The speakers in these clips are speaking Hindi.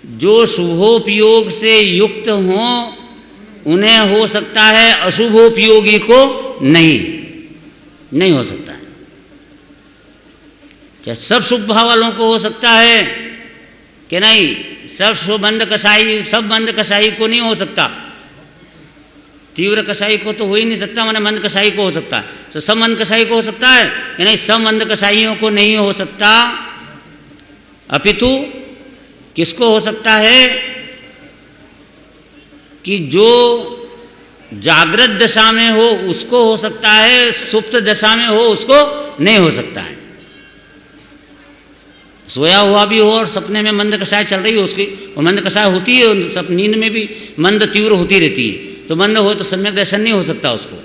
जो शुभोपयोग से युक्त हों उन्हें हो सकता है, अशुभोपयोगी को नहीं हो सकता है। चाहे सब शुभ भाव वालों को हो सकता है कि नहीं, सब मंद कसाई को नहीं हो सकता। तीव्र कसाई को तो हो ही नहीं सकता, माने मंद कसाई को हो सकता है। तो सब मंद कसाई को हो सकता है कि नहीं, सब मंद कसाइयों को नहीं हो सकता। अपितु किसको हो सकता है कि जो जागृत दशा में हो उसको हो सकता है, सुप्त दशा में हो उसको नहीं हो सकता है। सोया हुआ भी हो और सपने में मंद कषाय चल रही हो उसकी, वो मंद कषाय होती है, सब नींद में भी मंद तीव्र होती रहती है, तो मंद हो तो सम्यक दर्शन नहीं हो सकता उसको,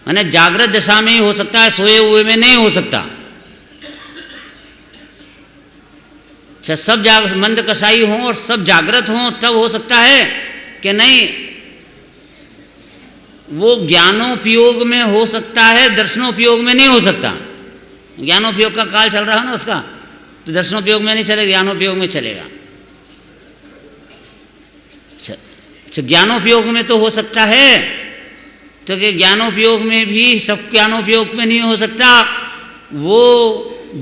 माने जागृत दशा में ही हो सकता है, सोए हुए में नहीं हो सकता। अच्छा, सब मंद कषाई हों और सब जागृत हों तब हो सकता है कि नहीं, वो ज्ञानोपयोग में हो सकता है, दर्शनोपयोग में नहीं हो सकता। ज्ञानोपयोग का काल चल रहा है ना उसका, तो दर्शनोपयोग में नहीं चलेगा, ज्ञानोपयोग में चलेगा। अच्छा, ज्ञानोपयोग में तो हो सकता है, तो कि ज्ञानोपयोग में भी सब ज्ञानोपयोग में नहीं हो सकता। वो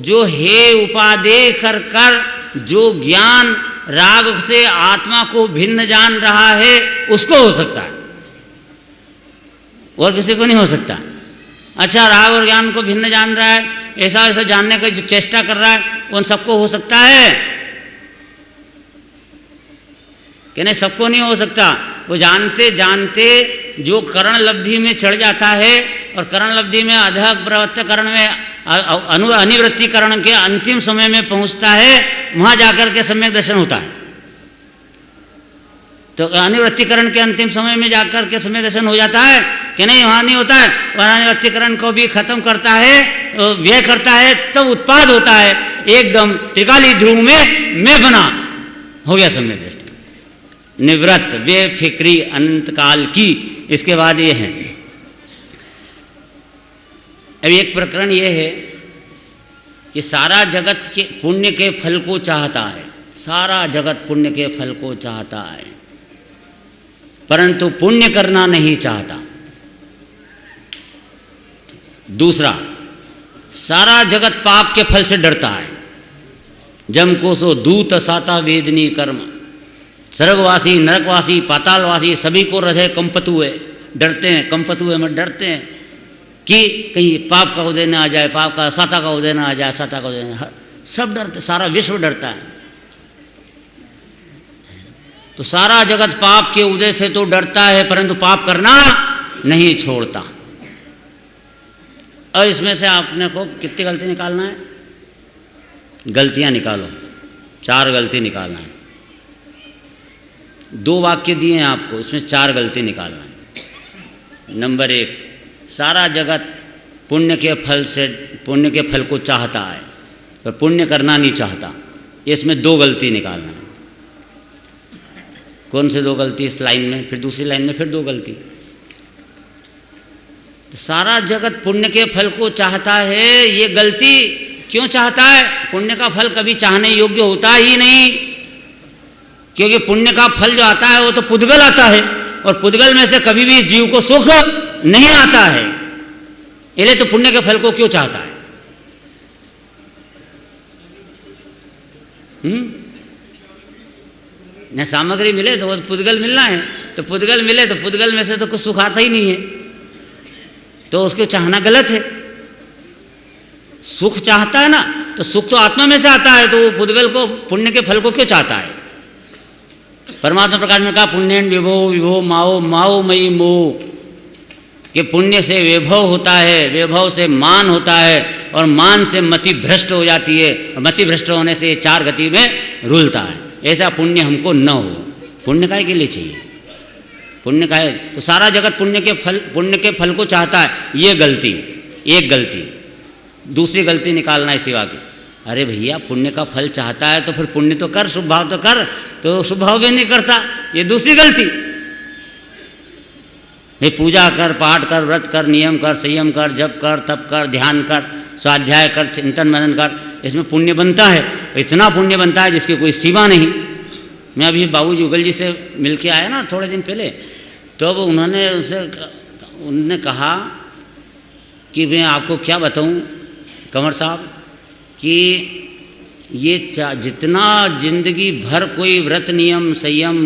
जो हे उपादेय कर जो ज्ञान राग से आत्मा को भिन्न जान रहा है उसको हो सकता है, और किसी को नहीं हो सकता। अच्छा, राग और ज्ञान को भिन्न जान रहा है, ऐसा जानने का जो चेष्टा कर रहा है उन सबको हो सकता है कि नहीं, सबको नहीं हो सकता। वो जानते जानते जो करण लब्धि में चढ़ जाता है और करण लब्धि में अधक प्रवृत्त करण में अनिवृत्ति करण के अंतिम समय में पहुंचता है, वहां जाकर के सम्यक दर्शन होता है। तो अनिवृत्तिकरण के अंतिम समय में जाकर के सम्यक दर्शन हो जाता है कि नहीं, वहाँ नहीं होता है। और अनिवृत्तिकरण को भी खत्म करता है, व्यय करता है, तब उत्पाद होता है एकदम त्रिकाली ध्रुव में मैं बना हो गया सम्यक दृष्टि, निवृत्त बेफिक्री अनंत काल की। इसके बाद ये है, अब एक प्रकरण ये है कि सारा जगत के पुण्य के फल को चाहता है, सारा जगत पुण्य के फल को चाहता है, परंतु पुण्य करना नहीं चाहता। दूसरा, सारा जगत पाप के फल से डरता है। जम को सो दूत साता वेदनी कर्म, स्वर्गवासी नरकवासी पातालवासी सभी को हृदय कंपत हुए डरते हैं, कंपत हुए में डरते हैं कि कहीं पाप का उदय न आ जाए, पाप का साता का उदय न आ जाए, साता का उदय, सब डरते, सारा विश्व डरता है। तो सारा जगत पाप के उदय से तो डरता है, परंतु पाप करना नहीं छोड़ता। और इसमें से आपने को कितनी गलती निकालना है? गलतियां निकालो, 4 गलती निकालना है। 2 वाक्य दिए हैं आपको, इसमें 4 गलती निकालना है। नंबर 1, सारा जगत पुण्य के फल को चाहता है पर पुण्य करना नहीं चाहता, इसमें 2 गलती निकालना है। कौन से 2 गलती? इस लाइन में, फिर दूसरी लाइन में फिर 2 गलती। तो सारा जगत पुण्य के फल को चाहता है, ये गलती क्यों चाहता है? पुण्य का फल कभी चाहने योग्य होता ही नहीं, क्योंकि पुण्य का फल जो आता है वो तो पुद्गल आता है, और पुद्गल में से कभी भी जीव को सुख नहीं आता है। इसलिए तो पुण्य के फल को क्यों चाहता है? न सामग्री मिले तो वो पुद्गल मिलना है, तो पुद्गल मिले तो पुद्गल में से तो कुछ सुख आता ही नहीं है, तो उसको चाहना गलत है। सुख चाहता है ना, तो सुख तो आत्मा में से आता है, तो वो पुद्गल को, पुण्य के फल को क्यों चाहता है? परमात्मा प्रकाश में कहा पुण्यन विभो विभो माओ माओ मई मोह, कि पुण्य से वैभव होता है, वैभव से मान होता है, और मान से मति भ्रष्ट हो जाती है, और मति भ्रष्ट होने से 4 गति में रुलता है। ऐसा पुण्य हमको न हो। पुण्य काहे के लिए चाहिए? पुण्य का है तो सारा जगत पुण्य के फल को चाहता है, ये गलती, एक गलती। दूसरी गलती निकालना है सिवा की, अरे भैया पुण्य का फल चाहता है तो फिर पुण्य तो कर, शुभ भाव तो कर, तो शुभ भाव भी नहीं करता, ये दूसरी गलती। भाई पूजा कर, पाठ कर, व्रत कर, नियम कर, संयम कर, जप कर, तप कर, ध्यान कर, स्वाध्याय कर, चिंतन मनन कर, इसमें पुण्य बनता है, इतना पुण्य बनता है जिसकी कोई सीमा नहीं। मैं अभी बाबूजी उगल जी से मिल के आया ना थोड़े दिन पहले, तो अब उन्होंने कहा कि मैं आपको क्या बताऊं कंवर साहब कि ये जितना जिंदगी भर कोई व्रत नियम संयम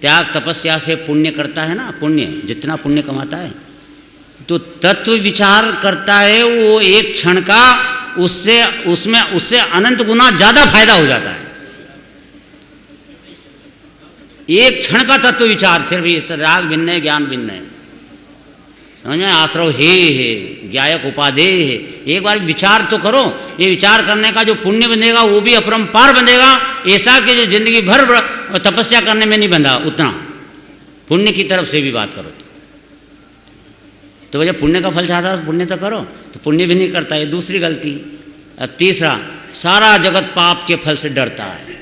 त्याग तपस्या से पुण्य करता है ना, पुण्य जितना पुण्य कमाता है, तो तत्व विचार करता है वो एक क्षण का उससे अनंत गुना ज़्यादा फायदा हो जाता है। एक क्षण का तत्व विचार सिर्फ इस राग भिन्न है, ज्ञान भिन्न है, समझ में, आश्रव है ज्ञायक उपादेय है। एक बार विचार तो करो, ये विचार करने का जो पुण्य बंधेगा वो भी अपरंपार बंधेगा, ऐसा कि जो जिंदगी भर तपस्या करने में नहीं बंधा उतना पुण्य की तरफ से भी बात करो तो वजह पुण्य का फल चाहता तो पुण्य तो करो, तो पुण्य भी नहीं करता, ये दूसरी गलती। अब तीसरा, सारा जगत पाप के फल से डरता है।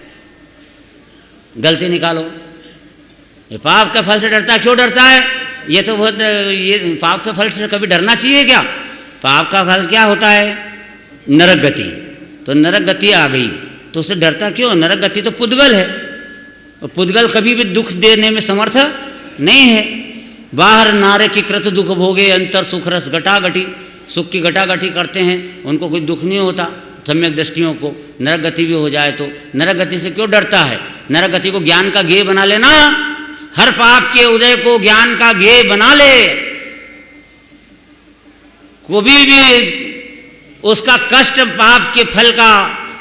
गलती निकालो, ये पाप के फल से डरता है, क्यों डरता है? ये तो बहुत, ये पाप के फल से कभी डरना चाहिए क्या? पाप का फल क्या होता है? नरक गति। तो नरक गति आ गई तो उससे डरता क्यों? नरक गति तो पुद्गल है, और पुद्गल कभी भी दुख देने में समर्थ नहीं है। बाहर नारे की कृत दुख भोगे अंतर सुख रस घटाघटी, सुख की घटाघटी करते हैं, उनको कोई दुख नहीं होता सम्यक दृष्टियों को। नरक गति भी हो जाए तो नरक गति से क्यों डरता है? नरक गति को ज्ञान का गेय बना लेना, हर पाप के उदय को ज्ञान का गेय बना ले, कभी भी उसका कष्ट पाप के फल का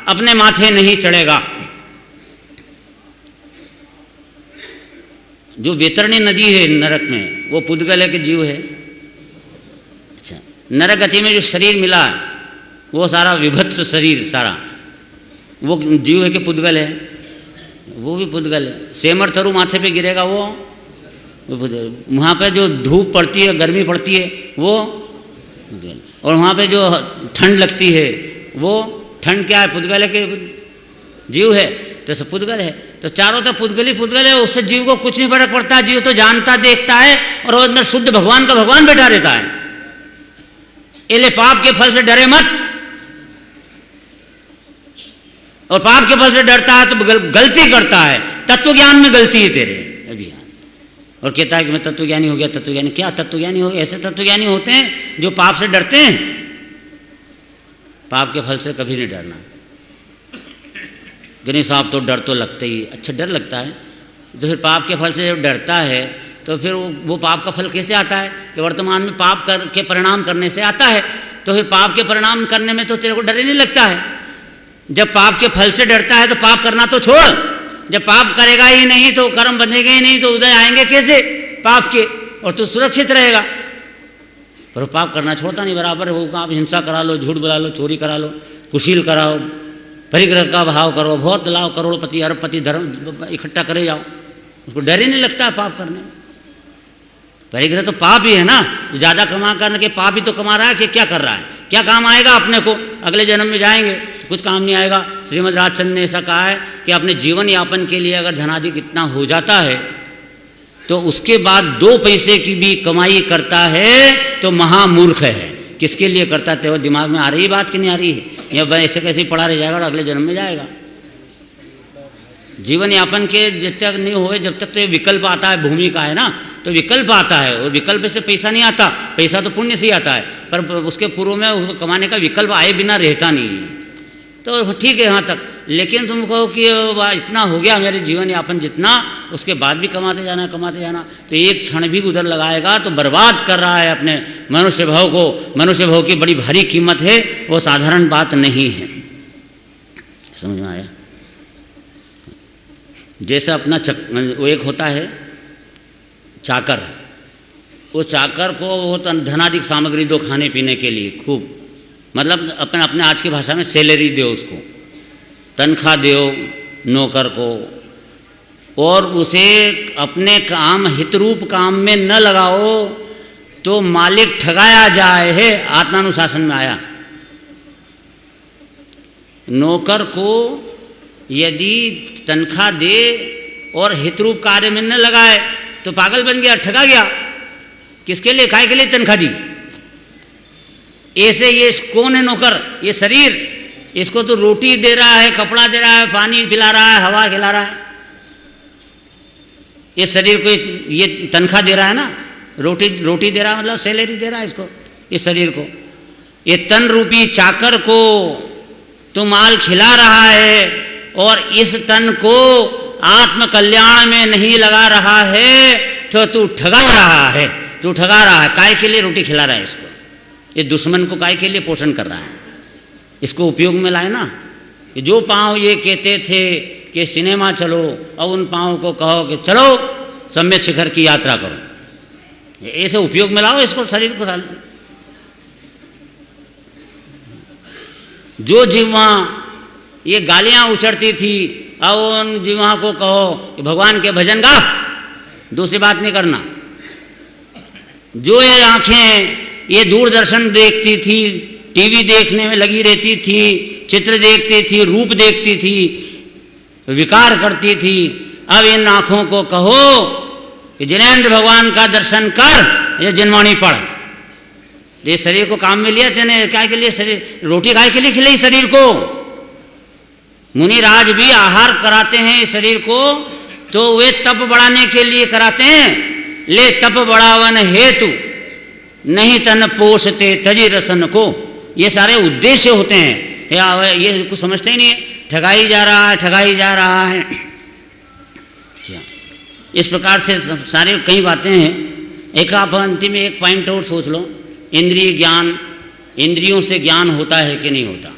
अपने माथे नहीं चढ़ेगा। जो वैतरणी नदी है नरक में, वो पुद्गल है कि जीव है? अच्छा, नरक गति में जो शरीर मिला वो सारा विभत्स शरीर सारा, वो जीव है कि पुद्गल है? वो भी पुद्गल है। सेमर थरू माथे पे गिरेगा वो वहाँ पे जो धूप पड़ती है, गर्मी पड़ती है वो, और वहाँ पे जो ठंड लगती है वो ठंड क्या है? पुद्गल है कि जीव है? तो सब पुद्गल है। तो चारों तरफ पुद्गल ही पुद्गल है, उससे जीव को कुछ नहीं फर्क पड़ता। जीव तो जानता देखता है और वो अंदर शुद्ध भगवान का भगवान बैठा रहता है। इसलिए पाप के फल से डरे मत, और पाप के फल से डरता है तो गलती करता है, तत्व ज्ञान में गलती है तेरे अभी। और कहता है कि मैं तत्वज्ञानी हो गया। तत्वज्ञानी क्या? तत्वज्ञानी हो गया? ऐसे तत्वज्ञानी होते हैं जो पाप से डरते हैं। पाप के फल से कभी नहीं डरना। गणेश साहब तो डर तो लगता ही, अच्छा डर लगता है, तो फिर पाप के फल से जब डरता है तो फिर वो पाप का फल कैसे आता है? कि वर्तमान में पाप के परिणाम करने से आता है। तो फिर पाप के परिणाम करने में तो तेरे को डर ही नहीं लगता है। जब पाप के फल से डरता है तो पाप करना तो छोड़, जब पाप करेगा ही नहीं तो कर्म बंधेगा ही नहीं तो उदय आएंगे कैसे पाप के, और तू सुरक्षित रहेगा। पर पाप करना छोड़ता नहीं, बराबर होगा। आप हिंसा करा लो, झूठ बुला लो, चोरी करा लो, कुशील कराओ, परिग्रह का भाव करो, बहुत लाओ, करोड़पति अरबपति धर्म इकट्ठा करे जाओ, उसको डर ही नहीं लगता पाप करने में। परिग्रह तो पाप ही है ना, ज़्यादा कमा करने के पाप ही तो कमा रहा है कि क्या कर रहा है? क्या काम आएगा अपने को? अगले जन्म में जाएंगे तो कुछ काम नहीं आएगा। श्रीमद् राजचंद्र ने ऐसा कहा है कि अपने जीवन यापन के लिए अगर धनादि कितना हो जाता है तो उसके बाद 2 पैसे की भी कमाई करता है तो महामूर्ख है। किसके लिए करता है? वो दिमाग में आ रही बात कि नहीं आ रही है? या ऐसे कैसे ही पड़ा रह जाएगा और अगले जन्म में जाएगा। जीवन यापन के जब तक नहीं होए, जब तक तो ये विकल्प आता है, भूमि का है ना, तो विकल्प आता है, और विकल्प से पैसा नहीं आता। पैसा तो पुण्य से ही आता है, पर उसके पूर्व में उसको कमाने का विकल्प आए बिना रहता नहीं है। तो ठीक है यहाँ तक, लेकिन तुम कहो कि इतना हो गया मेरे जीवन यापन जितना, उसके बाद भी कमाते जाना तो एक क्षण भी उधर लगाएगा तो बर्बाद कर रहा है अपने मनुष्य भाव को। मनुष्य भाव की बड़ी भारी कीमत है, वो साधारण बात नहीं है। समझ में आया? जैसे अपना वो एक होता है चाकर, वो चाकर को वो धनाधिक सामग्री दो खाने पीने के लिए खूब, मतलब अपने आज की भाषा में सैलरी दो, उसको तनख्वाह दो नौकर को, और उसे अपने काम हितरूप काम में न लगाओ तो मालिक ठगाया जाए है। आत्मानुशासन में आया, नौकर को यदि तनख्वाह दे और हितरूप कार्य में न लगाए तो पागल बन गया, ठगा गया। किसके लिए? काय के लिए तनख्वाह दी? ऐसे ये कौन है नौकर? ये शरीर, इसको तो रोटी दे रहा है, कपड़ा दे रहा है, पानी पिला रहा है, हवा खिला रहा है, इस शरीर को ये तनख्वाह दे रहा है ना, रोटी दे रहा है, मतलब सैलरी दे रहा है इसको, इस शरीर को। ये तन रूपी चाकर को तू माल खिला रहा है और इस तन को आत्म कल्याण में नहीं लगा रहा है, तो तू ठगा रहा है। तू ठगा रहा है। काय के लिए रोटी खिला रहा है इसको? ये दुश्मन को काय के लिए पोषण कर रहा है? इसको उपयोग में लाए ना। जो पाँव ये कहते थे कि सिनेमा चलो, अब उन पाँव को कहो कि चलो सम्य शिखर की यात्रा करो। ऐसे उपयोग में लाओ इसको, शरीर को। जो जिह्वा ये गालियां उछड़ती थी, अब उन जिह्वा को कहो कि भगवान के भजन गा, दूसरी बात नहीं करना। जो ये आंखें ये दूरदर्शन देखती थी, टीवी देखने में लगी रहती थी, चित्र देखती थी, रूप देखती थी, विकार करती थी, अब इन आँखों को कहो कि जिनेंद्र भगवान का दर्शन कर, ये जिनवाणी पढ़। ये शरीर को काम में लिया तेने, क्या के लिए? शरीर रोटी काय के लिए खिलाई शरीर को? मुनिराज भी आहार कराते हैं इस शरीर को, तो वे तप बढ़ाने के लिए कराते हैं। ले तप बढ़ावन हेतु नहीं तन पोषते तजी रसन को। ये सारे उद्देश्य होते हैं। ये कुछ समझते ही नहीं है। ठगाई जा रहा है, ठगाई जा रहा है। इस प्रकार से सारे कई बातें हैं। एक आप अंतिम में एक पॉइंट और सोच लो, इंद्रिय ज्ञान, इंद्रियों से ज्ञान होता है कि नहीं होता?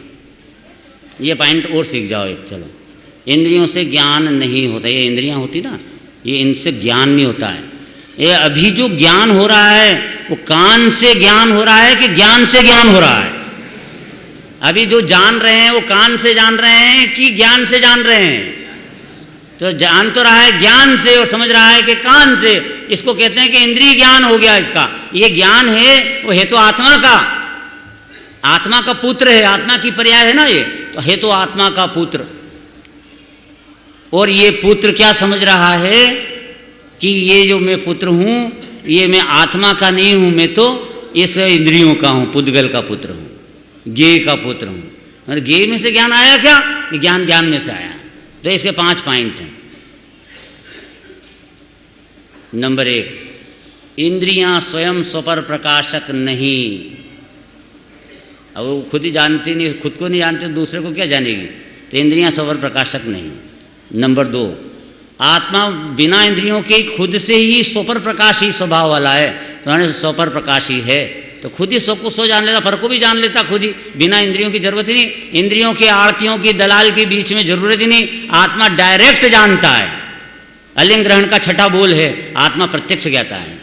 ये पॉइंट और सीख जाओ एक। चलो, इंद्रियों से ज्ञान नहीं होता। ये इंद्रियां होती ना, ये इनसे ज्ञान नहीं होता है। ये अभी जो ज्ञान हो रहा है वो कान से ज्ञान हो रहा है कि ज्ञान से ज्ञान हो रहा है? अभी जो जान रहे हैं वो कान से जान रहे हैं कि ज्ञान से जान रहे हैं? तो जान तो रहा है ज्ञान से और समझ रहा है कि कान से। इसको कहते हैं कि इंद्रिय ज्ञान हो गया इसका। ये ज्ञान है वो है तो आत्मा का, आत्मा का पुत्र है, आत्मा की पर्याय है ना ये, तो है तो आत्मा का पुत्र। और ये पुत्र क्या समझ रहा है कि ये जो मैं पुत्र हूँ ये मैं आत्मा का नहीं हूँ, मैं तो इस इंद्रियों का हूँ, पुद्गल का पुत्र हूँ, ज्ञेय का पुत्र हूँ। और ज्ञेय में से ज्ञान आया क्या? ज्ञान ज्ञान में से आया। तो इसके 5 पॉइंट हैं। नंबर 1, इंद्रियां स्वयं स्वपर प्रकाशक नहीं। अब वो खुद ही जानती नहीं, खुद को नहीं जानती, दूसरे को क्या जानेगी? तो इंद्रियां स्वपर प्रकाशक नहीं। नंबर 2, आत्मा बिना इंद्रियों के खुद से ही स्वपर प्रकाशी स्वभाव वाला है। तो स्वपर प्रकाशी है तो खुद ही स्व को स्व जान लेता, फर को भी जान लेता खुद ही, बिना इंद्रियों की जरूरत ही नहीं। इंद्रियों के आड़तियों की दलाल के बीच में जरूरत ही नहीं। आत्मा डायरेक्ट जानता है। अलिंग ग्रहण का छठा बोल है आत्मा प्रत्यक्ष ज्ञाता है।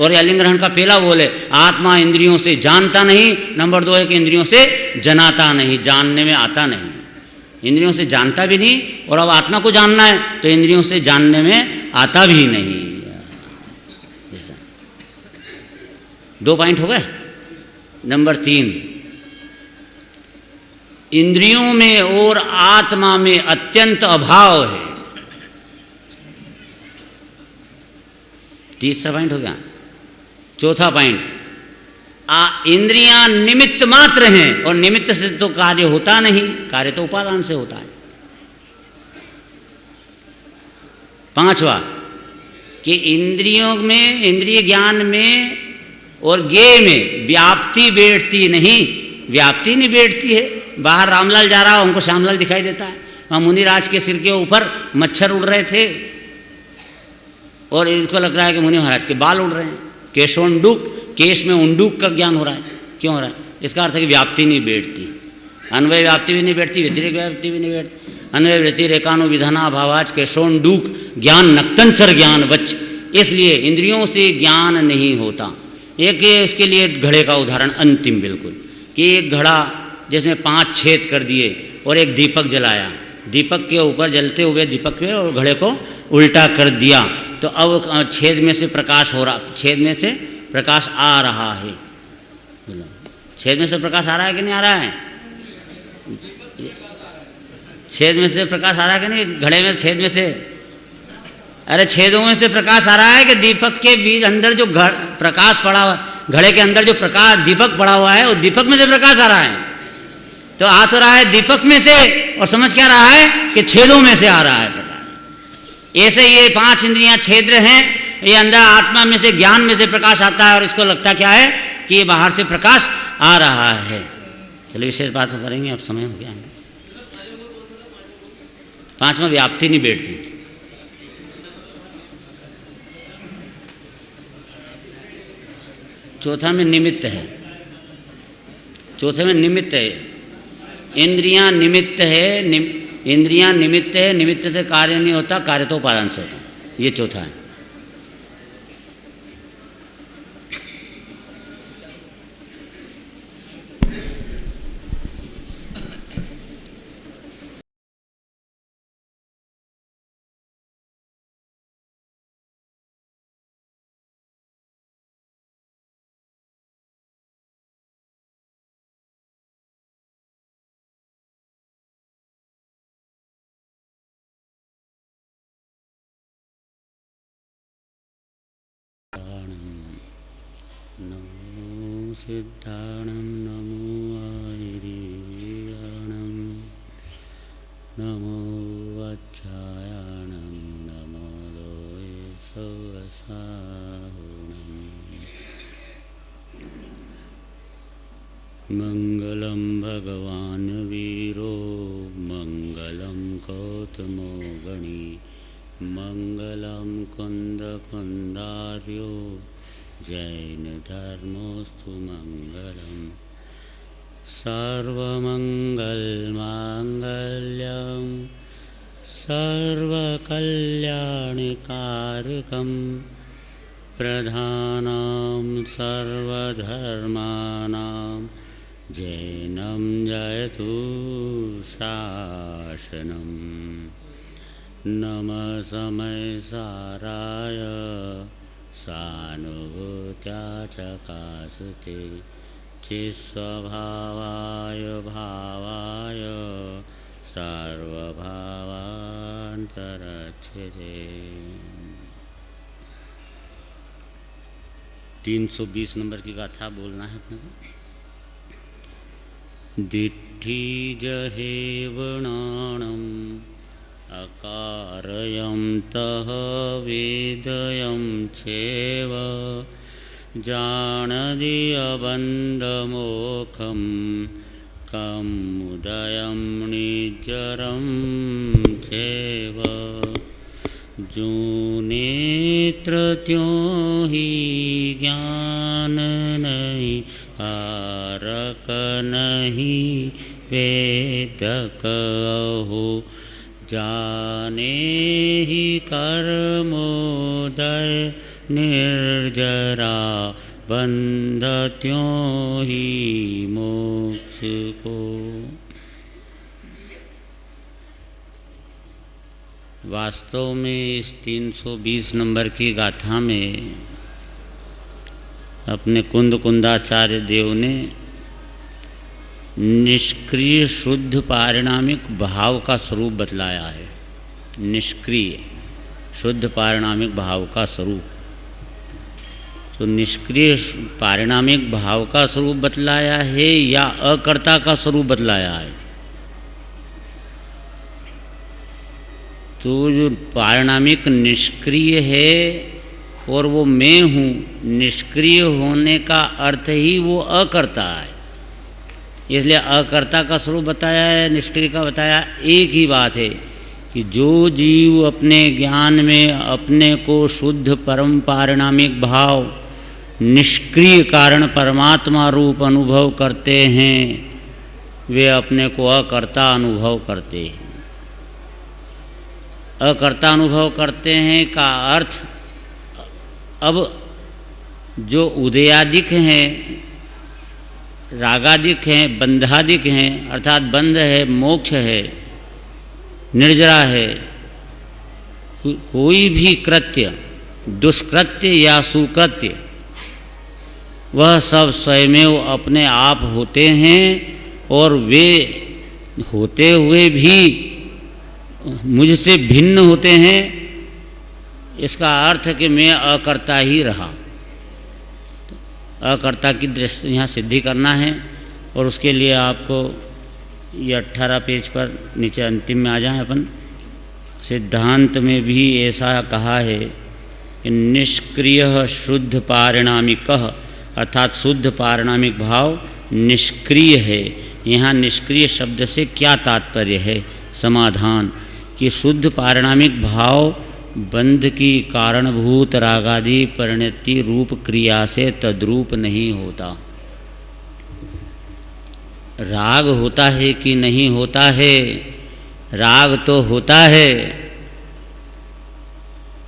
और अलिंग ग्रहण का पहला बोल है आत्मा इंद्रियों से जानता नहीं। नंबर 2 है कि इंद्रियों से जनाता नहीं, जानने में आता नहीं। इंद्रियों से जानता भी नहीं, और अब आत्मा को जानना है तो इंद्रियों से जानने में आता भी नहीं। 2 पॉइंट हो गए। नंबर 3, इंद्रियों में और आत्मा में अत्यंत अभाव है। तीसरा पॉइंट हो गया। चौथा पॉइंट, इंद्रियां निमित्त मात्र हैं और निमित्त से तो कार्य होता नहीं, कार्य तो उपादान से होता है। 5वां कि इंद्रियों में, इंद्रिय ज्ञान में और ज्ञेय में व्याप्ति बैठती नहीं। व्याप्ति नहीं बैठती है। बाहर रामलाल जा रहा हो, हमको श्यामलाल दिखाई देता है। वहाँ मुनिराज के सिर के ऊपर मच्छर उड़ रहे थे और इसको लग रहा है कि मुनि महाराज के बाल उड़ रहे हैं। केशोंडुक, केश में उंडुक का ज्ञान हो रहा है। क्यों हो रहा है? इसका अर्थ है कि व्याप्ति नहीं बैठती। अन्वय व्याप्ति भी नहीं बैठती, व्यतिरेक व्याप्ति भी नहीं बैठती। अन्वय व्यतिरेकानु विधाना भावाच केशोंडुक ज्ञान नक्तंचर ज्ञान वच। इसलिए इंद्रियों से ज्ञान नहीं होता। एक इसके लिए घड़े का उदाहरण अंतिम बिल्कुल, कि एक घड़ा जिसमें 5 छेद कर दिए और एक दीपक जलाया, दीपक के ऊपर जलते हुए दीपक पे और घड़े को उल्टा कर दिया, तो अब छेद में से प्रकाश हो रहा, छेद में से प्रकाश आ रहा है। छेद में से प्रकाश आ रहा है कि नहीं आ रहा है? छेद में से प्रकाश आ रहा है कि नहीं? घड़े में छेद में से, अरे छेदों में से प्रकाश आ रहा है कि दीपक के बीच अंदर जो प्रकाश पड़ा हुआ, घड़े के अंदर जो प्रकाश दीपक पड़ा हुआ है, वो दीपक में से प्रकाश आ रहा है। तो आ तो रहा है दीपक में से, और समझ क्या रहा है कि छेदों में से आ रहा है प्रकाश। ऐसे ये 5 इंद्रियां छिद्र हैं, ये अंदर आत्मा में से, ज्ञान में से प्रकाश आता है और इसको लगता क्या है कि ये बाहर से प्रकाश आ रहा है। चलिए विशेष बात करेंगे, अब समय हो गया। 5वां व्याप्ति नहीं बैठती। चौथा में निमित्त है, चौथे में निमित्त है। इंद्रियां निमित्त है, इंद्रियां निमित्त है, निमित्त से कार्य नहीं होता, कार्य तो उपादान से होता। ये चौथा है। नमो सिद्धाणं नमो आयर्याणं नमो वज्रायणं नमो लोयसवसाहुणं। मंगलं भगवान् वीरो मंगलं गौतमो गणी मंगलं कुन्दकुन्दार्यो जैन धर्मोस्तु मंगलम। सर्वमंगलमांगल्यं सर्वकल्याणकारकं प्रधानं सर्वधर्माणां जैनं जयतु शासनम्। नमः समयसाराय सानुभूत्या चकासते चिस्वभावाय भावाय सर्वभावान्तरच्छते। 320 नंबर की गाथा बोलना है अपने को। दिट्ठी जहेवणाणम् अकारयं तः वेदयं चैव जानदीयबन्धमोखं कमुदयं निजरं चैव। जो नेत्र त्यों ही ज्ञान नहीं आरक नहीं वेद कहो जाने ही कर्मोदय निर्जरा बंध त्यों ही मोक्ष को। वास्तव में इस 320 नंबर की गाथा में अपने कुंदाचार्य देव ने निष्क्रिय शुद्ध पारिणामिक भाव का स्वरूप बतलाया है। निष्क्रिय शुद्ध पारिणामिक भाव का स्वरूप, तो निष्क्रिय पारिणामिक भाव का स्वरूप बतलाया है या अकर्ता का स्वरूप बतलाया है। तो जो पारिणामिक निष्क्रिय है और वो मैं हूँ, निष्क्रिय होने का अर्थ ही वो अकर्ता है, इसलिए अकर्ता का स्वरूप बताया है, निष्क्रिय का बताया। एक ही बात है कि जो जीव अपने ज्ञान में अपने को शुद्ध परम पारिणामिक भाव निष्क्रिय कारण परमात्मा रूप अनुभव करते हैं, वे अपने को अकर्ता अनुभव करते हैं। अकर्ता अनुभव करते हैं का अर्थ, अब जो उदयादिक हैं, रागादिक हैं, बंधादिक हैं, अर्थात बंध है, मोक्ष है, निर्जरा है, कोई भी कृत्य दुष्कृत्य या सुकृत्य वह सब स्वयमेव अपने आप होते हैं और वे होते हुए भी मुझसे भिन्न होते हैं। इसका अर्थ कि मैं अकर्ता ही रहा। अकर्ता की दृष्टि यहाँ सिद्धि करना है और उसके लिए आपको ये 18 पेज पर नीचे अंतिम में आ जाएं अपन। सिद्धांत में भी ऐसा कहा है कि निष्क्रिय शुद्ध पारिणामिकः, अर्थात शुद्ध पारिणामिक भाव निष्क्रिय है। यहाँ निष्क्रिय शब्द से क्या तात्पर्य है? समाधान कि शुद्ध पारिणामिक भाव बंध की कारणभूत रागादि परिणति रूप क्रिया से तद्रूप नहीं होता। राग होता है कि नहीं होता है? राग तो होता है,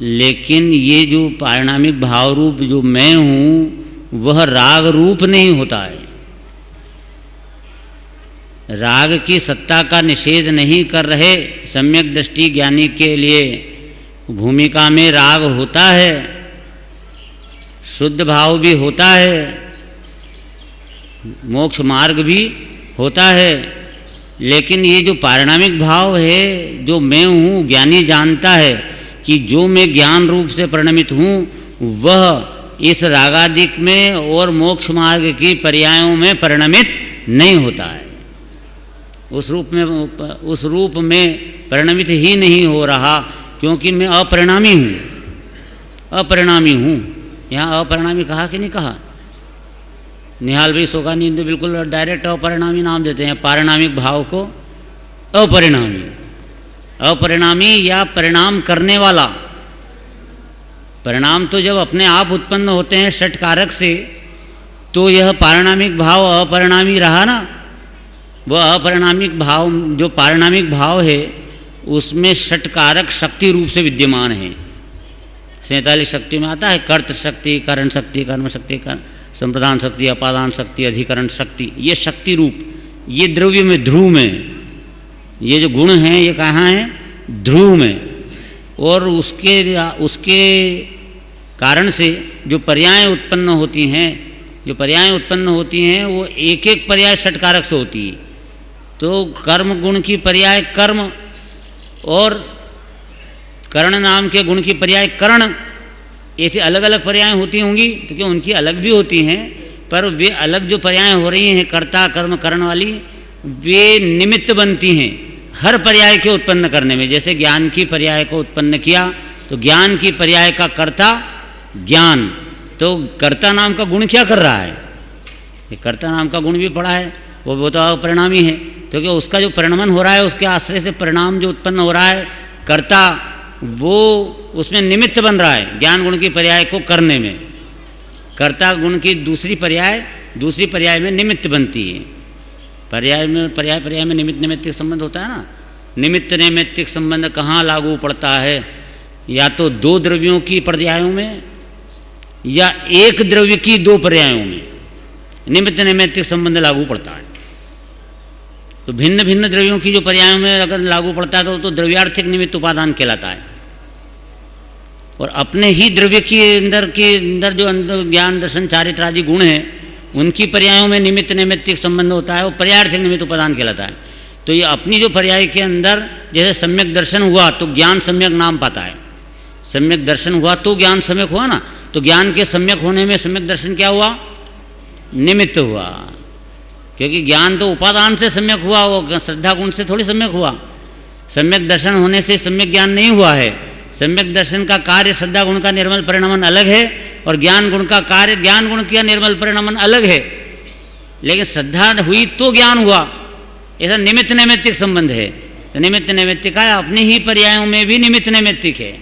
लेकिन ये जो पारिणामिक भाव रूप जो मैं हूँ वह राग रूप नहीं होता है। राग की सत्ता का निषेध नहीं कर रहे सम्यक दृष्टि ज्ञानी के लिए। भूमिका में राग होता है, शुद्ध भाव भी होता है, मोक्ष मार्ग भी होता है, लेकिन ये जो पारिणामिक भाव है, जो मैं हूँ, ज्ञानी जानता है कि जो मैं ज्ञान रूप से परिणमित हूँ वह इस रागादिक में और मोक्ष मार्ग की पर्यायों में परिणमित नहीं होता है। उस रूप में परिणमित ही नहीं हो रहा, क्योंकि मैं अपरिणामी हूँ। अपरिणामी हूँ, यहाँ अपरिणामी कहा कि नहीं कहा? निहाल भाई सोगानी तो बिल्कुल डायरेक्ट अपरिणामी नाम देते हैं पारिणामिक भाव को। अपरिणामी, अपरिणामी या परिणाम करने वाला। परिणाम तो जब अपने आप उत्पन्न होते हैं षट कारक से, तो यह पारिणामिक भाव अपरिणामी रहा ना। वह अपरिणामिक भाव, जो पारिणामिक भाव है, उसमें षट कारक शक्ति रूप से विद्यमान है। 47 शक्ति में आता है कर्त शक्ति, करण शक्ति, कर्म शक्ति, संप्रदान शक्ति, अपादान शक्ति, अधिकरण शक्ति। ये शक्ति रूप, ये द्रव्य में, ध्रुव में, ये जो गुण हैं ये कहाँ हैं? ध्रुव में। और उसके कारण से जो पर्याय उत्पन्न होती हैं, जो पर्याय उत्पन्न होती हैं वो एक एक पर्याय षट कारक से होती है। तो कर्म गुण की पर्याय कर्म, और करण नाम के गुण की पर्याय करण, ऐसे अलग अलग पर्याय होती होंगी, तो क्या उनकी अलग भी होती हैं, पर वे अलग जो पर्याय हो रही हैं कर्ता कर्म करण वाली, वे निमित्त बनती हैं हर पर्याय के उत्पन्न करने में। जैसे ज्ञान की पर्याय को उत्पन्न किया तो ज्ञान की पर्याय का कर्ता ज्ञान, तो कर्ता नाम का गुण क्या कर रहा है? ये कर्ता नाम का गुण भी पड़ा है, वो तो अपरिणामी है। तो क्या उसका जो परिणमन हो रहा है, उसके आश्रय से परिणाम जो उत्पन्न हो रहा है कर्ता, वो उसमें निमित्त बन रहा है ज्ञान गुण की पर्याय को करने में। कर्ता गुण की दूसरी पर्याय में निमित्त बनती है। पर्याय में निमित्त नैमित्तिक संबंध होता है ना। निमित्त नैमित्तिक संबंध कहाँ लागू पड़ता है? या तो दो द्रव्यों की पर्यायों में, या एक द्रव्य की दो पर्यायों में निमित्त नैमित्तिक संबंध लागू पड़ता है। तो भिन्न भिन्न द्रव्यों की जो पर्यायों में अगर लागू पड़ता है तो द्रव्यार्थिक निमित्त उपादान कहलाता है। और अपने ही द्रव्य के अंदर जो ज्ञान दर्शन चारित्र आदि गुण हैं, उनकी पर्यायों में निमित्त नैमित्तिक संबंध होता है, वो पर्यायार्थिक निमित्त उपादान कहलाता है। तो ये अपनी जो पर्याय के अंदर जैसे सम्यक दर्शन हुआ तो ज्ञान सम्यक नाम पाता है। सम्यक दर्शन हुआ तो ज्ञान सम्यक हुआ ना। तो ज्ञान के सम्यक होने में सम्यक दर्शन क्या हुआ? निमित्त हुआ। क्योंकि ज्ञान तो उपादान से सम्यक हुआ, वो श्रद्धा गुण से थोड़ी सम्यक हुआ। सम्यक दर्शन होने से सम्यक ज्ञान नहीं हुआ है। सम्यक दर्शन का कार्य श्रद्धा गुण का निर्मल परिणमन अलग है, और ज्ञान गुण का कार्य ज्ञान गुण का निर्मल परिणमन अलग है। लेकिन श्रद्धा हुई तो ज्ञान हुआ, ऐसा निमित्त नैमित्तिक संबंध है। तो निमित्त नैमित्तिक है, अपने ही पर्यायों में भी निमित्त नैमित्तिक है।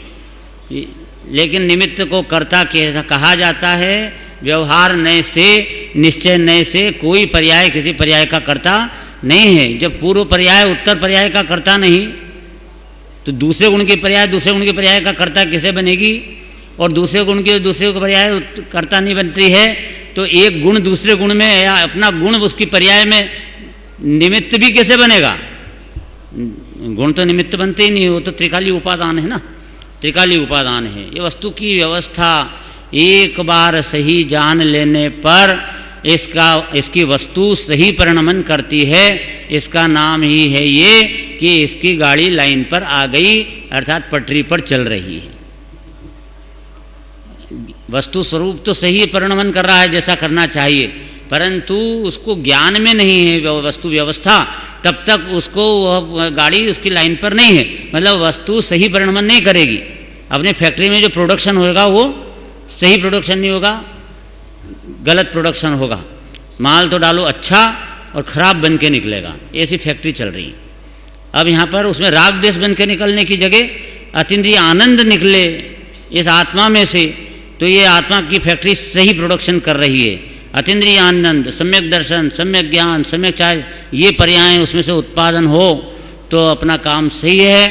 लेकिन निमित्त को कर्ता कहा जाता है। व्यवहार नय से, निश्चय नय से कोई पर्याय किसी पर्याय का कर्ता नहीं है। जब पूर्व पर्याय उत्तर पर्याय का कर्ता नहीं, तो दूसरे गुण की पर्याय दूसरे गुण की पर्याय का कर्ता कैसे बनेगी? और दूसरे गुण की दूसरे पर्याय कर्ता नहीं बनती है, तो एक गुण दूसरे गुण में या अपना गुण उसकी पर्याय में निमित्त भी कैसे बनेगा? गुण तो निमित्त बनते ही नहीं, वो तो त्रिकाली उपादान है ना। त्रिकाली उपादान है। ये वस्तु की व्यवस्था एक बार सही जान लेने पर इसकी वस्तु सही परिणमन करती है। इसका नाम ही है ये कि इसकी गाड़ी लाइन पर आ गई, अर्थात पटरी पर चल रही है। वस्तु स्वरूप तो सही परिणमन कर रहा है जैसा करना चाहिए, परंतु उसको ज्ञान में नहीं है वस्तु व्यवस्था, तब तक उसको वह गाड़ी उसकी लाइन पर नहीं है, मतलब वस्तु सही परिणमन नहीं करेगी। अपने फैक्ट्री में जो प्रोडक्शन होगा वो सही प्रोडक्शन नहीं होगा, गलत प्रोडक्शन होगा। माल तो डालो अच्छा और ख़राब बन के निकलेगा, ऐसी फैक्ट्री चल रही है। अब यहाँ पर उसमें राग द्वेष बन के निकलने की जगह अतीन्द्रिय आनंद निकले इस आत्मा में से, तो ये आत्मा की फैक्ट्री सही प्रोडक्शन कर रही है। अतीन्द्रिय आनंद, सम्यक दर्शन, सम्यक ज्ञान, सम्यक चाहे ये पर्याय उसमें से उत्पादन हो तो अपना काम सही है।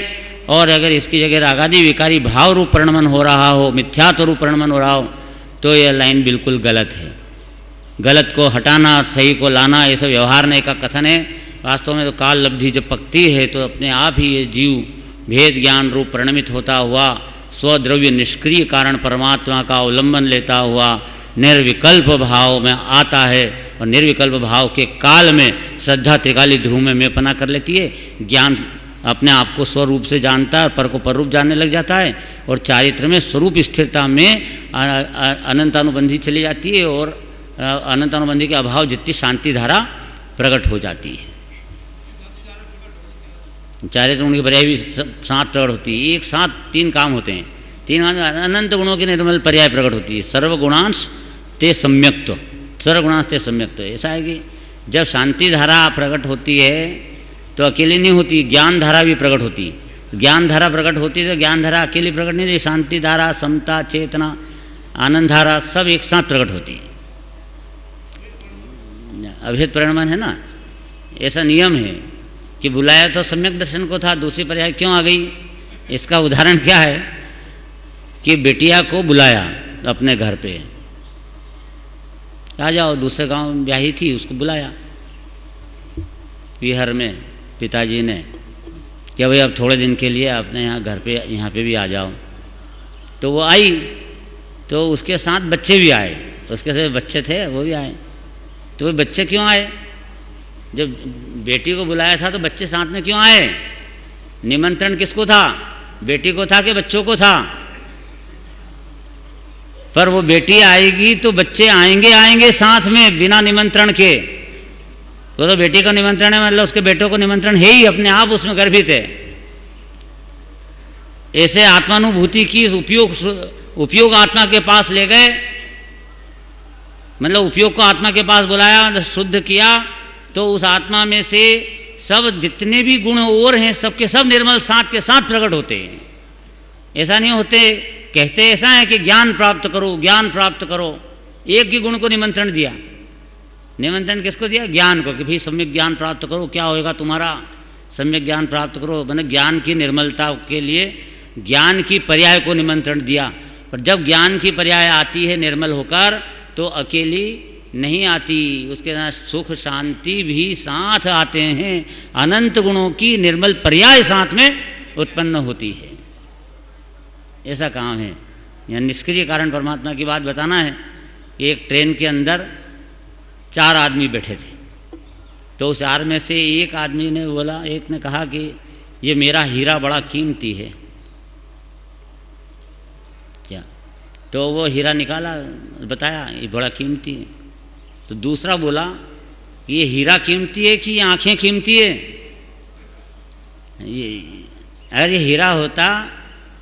और अगर इसकी जगह रागादि विकारी भाव रूप परिणमन हो रहा हो, मिथ्यात्व रूप परिणमन हो रहा हो, तो यह लाइन बिल्कुल गलत है। गलत को हटाना, सही को लाना, ये सब व्यवहार ने का कथन है। वास्तव में तो काल लब्धि जब पकती है तो अपने आप ही ये जीव भेद ज्ञान रूप परिणमित होता हुआ स्वद्रव्य निष्क्रिय कारण परमात्मा का अवलंबन लेता हुआ निर्विकल्प भाव में आता है। और निर्विकल्प भाव के काल में श्रद्धा त्रिकाली ध्रुव में मेपना कर लेती है। ज्ञान अपने आप को स्वरूप से जानता है, पर को पररूप जानने लग जाता है, और चारित्र में स्वरूप स्थिरता में अनंतानुबंधी चली जाती है, और अनंतानुबंधी के अभाव जितनी शांति धारा प्रकट हो जाती है। चारित्र गुण की पर्याय भी साथ प्रकट होती है, एक साथ तीन काम होते हैं। तीन अनंत गुणों की निर्मल पर्याय प्रकट होती है। सर्वगुणांश ते सम्यक्त्व, सर्वगुणांश ते सम्यक्त्व। ऐसा है कि जब शांति धारा प्रकट होती है तो अकेली नहीं होती, ज्ञान धारा भी प्रकट होती है। ज्ञान धारा प्रकट होती है तो ज्ञान धारा अकेली प्रकट नहीं होती, शांति धारा, समता, चेतना, आनंद धारा सब एक साथ प्रकट होती है। अभेद परिणमन है ना, ऐसा नियम है कि बुलाया तो सम्यक दर्शन को था, दूसरी पर्याय क्यों आ गई? इसका उदाहरण क्या है कि बेटिया को बुलाया अपने घर पे, आ जाओ, दूसरे गांव ब्याही थी, उसको बुलाया विहर में पिताजी ने कि भाई अब थोड़े दिन के लिए अपने यहाँ घर पे यहाँ पे भी आ जाओ। तो वो आई, तो उसके साथ बच्चे भी आए, उसके साथ बच्चे थे वो भी आए। तो वो बच्चे क्यों आए? जब बेटी को बुलाया था तो बच्चे साथ में क्यों आए? निमंत्रण किसको था? बेटी को था कि बच्चों को था? पर वो बेटी आएगी तो बच्चे आएंगे साथ में बिना निमंत्रण के। वो तो बेटी का निमंत्रण है, मतलब उसके बेटों को निमंत्रण है ही, अपने आप उसमें गर्भित है। ऐसे आत्मानुभूति की उपयोग आत्मा के पास ले गए, मतलब उपयोग को आत्मा के पास बुलाया, शुद्ध किया, तो उस आत्मा में से सब जितने भी गुण और हैं सबके सब निर्मल साथ के साथ प्रकट होते हैं। ऐसा नहीं होते, कहते ऐसा है कि ज्ञान प्राप्त करो, ज्ञान प्राप्त करो। एक ही गुण को निमंत्रण दिया। निमंत्रण किसको दिया? ज्ञान को, कि भाई सम्यक ज्ञान प्राप्त करो, क्या होएगा तुम्हारा? सम्यक ज्ञान प्राप्त करो, मैंने ज्ञान की निर्मलता के लिए ज्ञान की पर्याय को निमंत्रण दिया। पर जब ज्ञान की पर्याय आती है निर्मल होकर तो अकेली नहीं आती, उसके साथ सुख शांति भी साथ आते हैं। अनंत गुणों की निर्मल पर्याय साथ में उत्पन्न होती है। ऐसा काम है। यहाँ निष्क्रिय कारण परमात्मा की बात बताना है। एक ट्रेन के अंदर 4 आदमी बैठे थे, तो उस 4 में से एक आदमी ने बोला, एक ने कहा कि ये मेरा हीरा बड़ा कीमती है। क्या? तो वो हीरा निकाला, बताया ये बड़ा कीमती है। तो दूसरा बोला कि ये हीरा कीमती है कि ये आँखें कीमती है? ये अगर ये हीरा होता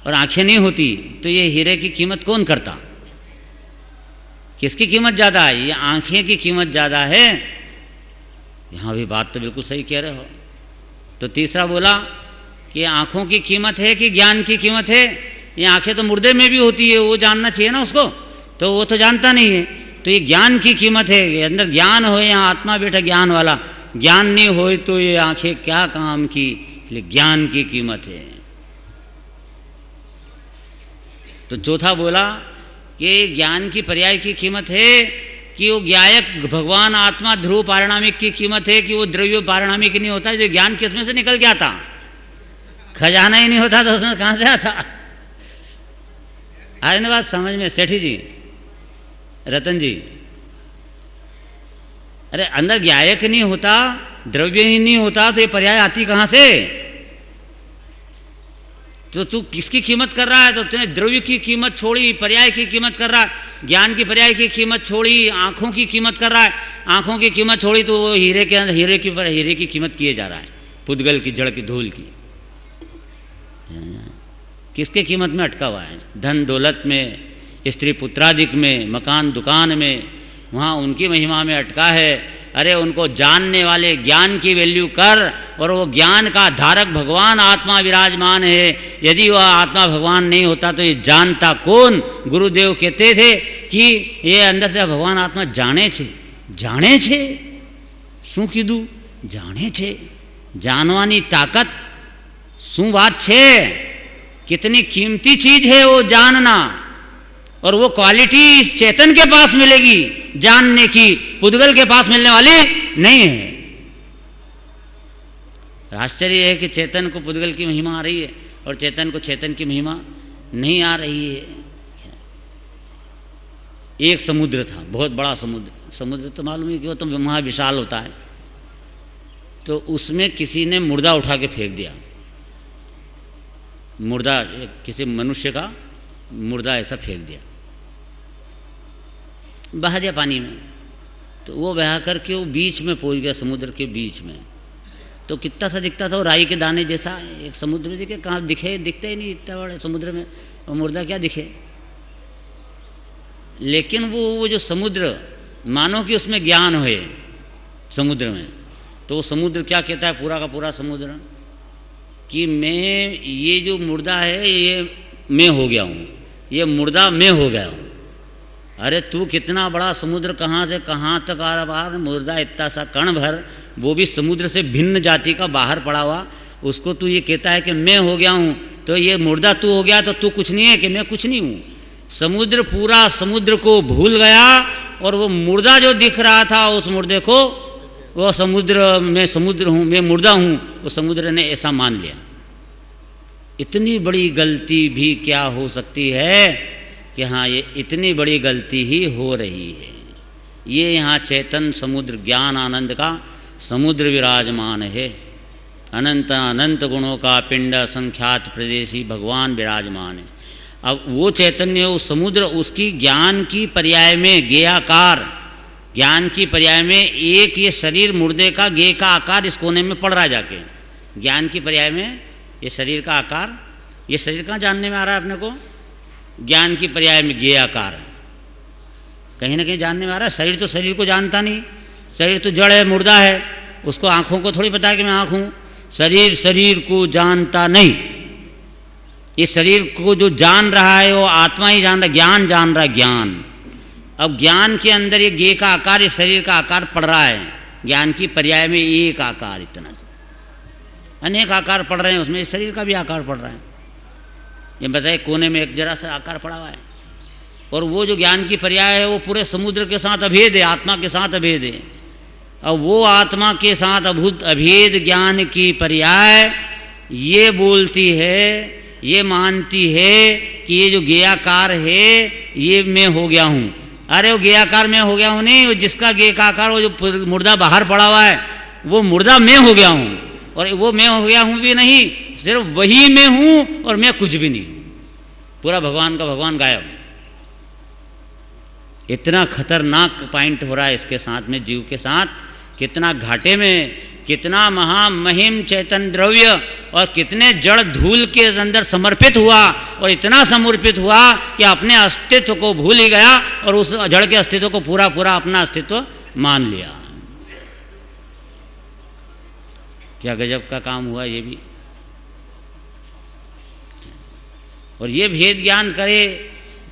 और आँखें नहीं होती तो ये हीरे की कीमत कौन करता? किसकी कीमत ज़्यादा है? ये आँखें की कीमत ज़्यादा है। यहाँ भी बात तो बिल्कुल सही कह रहे हो। तो तीसरा बोला कि आँखों की कीमत है कि ज्ञान की कीमत है? ये आँखें तो मुर्दे में भी होती है, वो जानना चाहिए ना उसको, तो वो तो जानता नहीं है। तो ये ज्ञान की कीमत है, अंदर ज्ञान हो, यहाँ आत्मा बैठा ज्ञान वाला, ज्ञान नहीं हो तो ये आँखें क्या काम की? इसलिए ज्ञान की कीमत है। तो चौथा बोला कि ज्ञान की पर्याय की कीमत है कि वो ज्ञायक भगवान आत्मा ध्रुव पारिणामिक की कीमत है कि वो द्रव्य पारिणामिक नहीं होता, जो ज्ञान किसमें से निकल के आता? खजाना ही नहीं होता तो उसमें कहाँ से आता? आज बात समझ में सेठी जी, रतन जी, अरे अंदर ज्ञायक नहीं होता, द्रव्य ही नहीं होता तो ये पर्याय आती कहाँ से? तो तू किसकी कीमत कर रहा है? तो तूने द्रव्य की कीमत छोड़ी, पर्याय की कीमत कर रहा है, ज्ञान की पर्याय की कीमत छोड़ी, आँखों की कीमत कर रहा है, आँखों की कीमत छोड़ी तो वो हीरे के अंदर हीरे की कीमत किए जा रहा है, पुद्गल की, जड़ की, धूल की। किसके कीमत में अटका हुआ है? धन दौलत में, स्त्री पुत्रादिक में, मकान दुकान में, वहाँ उनकी महिमा में अटका है। अरे उनको जानने वाले ज्ञान की वैल्यू कर, और वो ज्ञान का धारक भगवान आत्मा विराजमान है। यदि वह आत्मा भगवान नहीं होता तो ये जानता कौन? गुरुदेव कहते थे कि ये अंदर से भगवान आत्मा जाने छे શું કીધું? जाने छे। जानवानी ताकत શું बात छे? कितनी कीमती चीज है वो जानना, और वो क्वालिटी इस चेतन के पास मिलेगी जानने की, पुद्गल के पास मिलने वाली नहीं है। आश्चर्य है कि चेतन को पुद्गल की महिमा आ रही है और चेतन को चेतन की महिमा नहीं आ रही है। एक समुद्र था, बहुत बड़ा समुद्र तो मालूम है कि वो तो महाविशाल होता है। तो उसमें किसी ने मुर्दा उठा के फेंक दिया, मुर्दा, किसी मनुष्य का मुर्दा ऐसा फेंक दिया, बहा दिया पानी में। तो वो बहा करके वो बीच में पहुंच गया, समुद्र के बीच में। तो कितना सा दिखता था वो, राई के दाने जैसा एक समुद्र में दिखे। कहाँ दिखते ही नहीं इतना बड़े समुद्र में, वो मुर्दा क्या दिखे। लेकिन वो जो समुद्र, मानो कि उसमें ज्ञान है समुद्र में, तो वो समुद्र क्या कहता है, पूरा का पूरा समुद्र, कि मैं, ये जो मुर्दा है ये मैं हो गया हूँ, ये मुर्दा मैं हो गया हूँ। अरे तू कितना बड़ा समुद्र, कहाँ से कहाँ तक आ रहा, मुर्दा इतना सा कण भर, वो भी समुद्र से भिन्न जाति का बाहर पड़ा हुआ, उसको तू ये कहता है कि मैं हो गया हूँ। तो ये मुर्दा तू हो गया तो तू कुछ नहीं है कि मैं कुछ नहीं हूँ। समुद्र पूरा समुद्र को भूल गया, और वो मुर्दा जो दिख रहा था उस मुर्दे को, वो समुद्र, मैं समुद्र हूँ, मैं मुर्दा हूँ, वो समुद्र ने ऐसा मान लिया। इतनी बड़ी गलती भी क्या हो सकती है कि हाँ, ये इतनी बड़ी गलती ही हो रही है। ये यहाँ चेतन समुद्र, ज्ञान आनंद का समुद्र विराजमान है। अनंत अनंत गुणों का पिंड संख्यात प्रदेशी भगवान विराजमान है। अब वो चैतन्य, उस समुद्र, उसकी ज्ञान की पर्याय में गेयाकार, ज्ञान की पर्याय में एक ये शरीर मुर्दे का गे का आकार इस कोने में पड़ रहा है जाके। ज्ञान की पर्याय में ये शरीर का आकार, ये शरीर कहाँ जानने में आ रहा है अपने को? ज्ञान की पर्याय में गे आकार कहीं ना कहीं जानने में आ रहा है। शरीर तो शरीर को जानता नहीं, शरीर तो जड़ है, मुर्दा है, उसको आँखों को थोड़ी पता है कि मैं आँख हूँ। शरीर शरीर को जानता नहीं। इस शरीर को जो जान रहा है वो आत्मा ही जान रहा है, ज्ञान जान रहा है, ज्ञान। अब ज्ञान के अंदर ये गे का आकार, इस शरीर का आकार पड़ रहा है। ज्ञान की पर्याय में एक आकार, इतना अनेक आकार पड़ रहे हैं, उसमें इस शरीर का भी आकार पड़ रहा है। ये बताइए, कोने में एक जरा सा आकार पड़ा हुआ है, और वो जो ज्ञान की पर्याय है वो पूरे समुद्र के साथ अभेद है, आत्मा के साथ अभेद है। और वो आत्मा के साथ अभूत अभेद ज्ञान की पर्याय ये बोलती है, ये मानती है कि ये जो गेयाकार है ये मैं हो गया हूँ। अरे वो गेयाकार मैं हो गया हूँ नहीं, वो जिसका गे का आकार, वो जो मुर्दा बाहर पड़ा हुआ है, वो मुर्दा मैं हो गया हूँ। और वो मैं हो गया हूँ भी नहीं, सिर्फ वही मैं हूँ और मैं कुछ भी नहीं हूँ। पूरा भगवान का भगवान गायब। इतना खतरनाक पॉइंट हो रहा है इसके साथ में, जीव के साथ। कितना घाटे में, कितना महामहिम चैतन्य द्रव्य और कितने जड़ धूल के अंदर समर्पित हुआ, और इतना समर्पित हुआ कि अपने अस्तित्व को भूल ही गया और उस जड़ के अस्तित्व को पूरा पूरा अपना अस्तित्व मान लिया। क्या गजब का काम हुआ ये भी। और ये भेद ज्ञान करे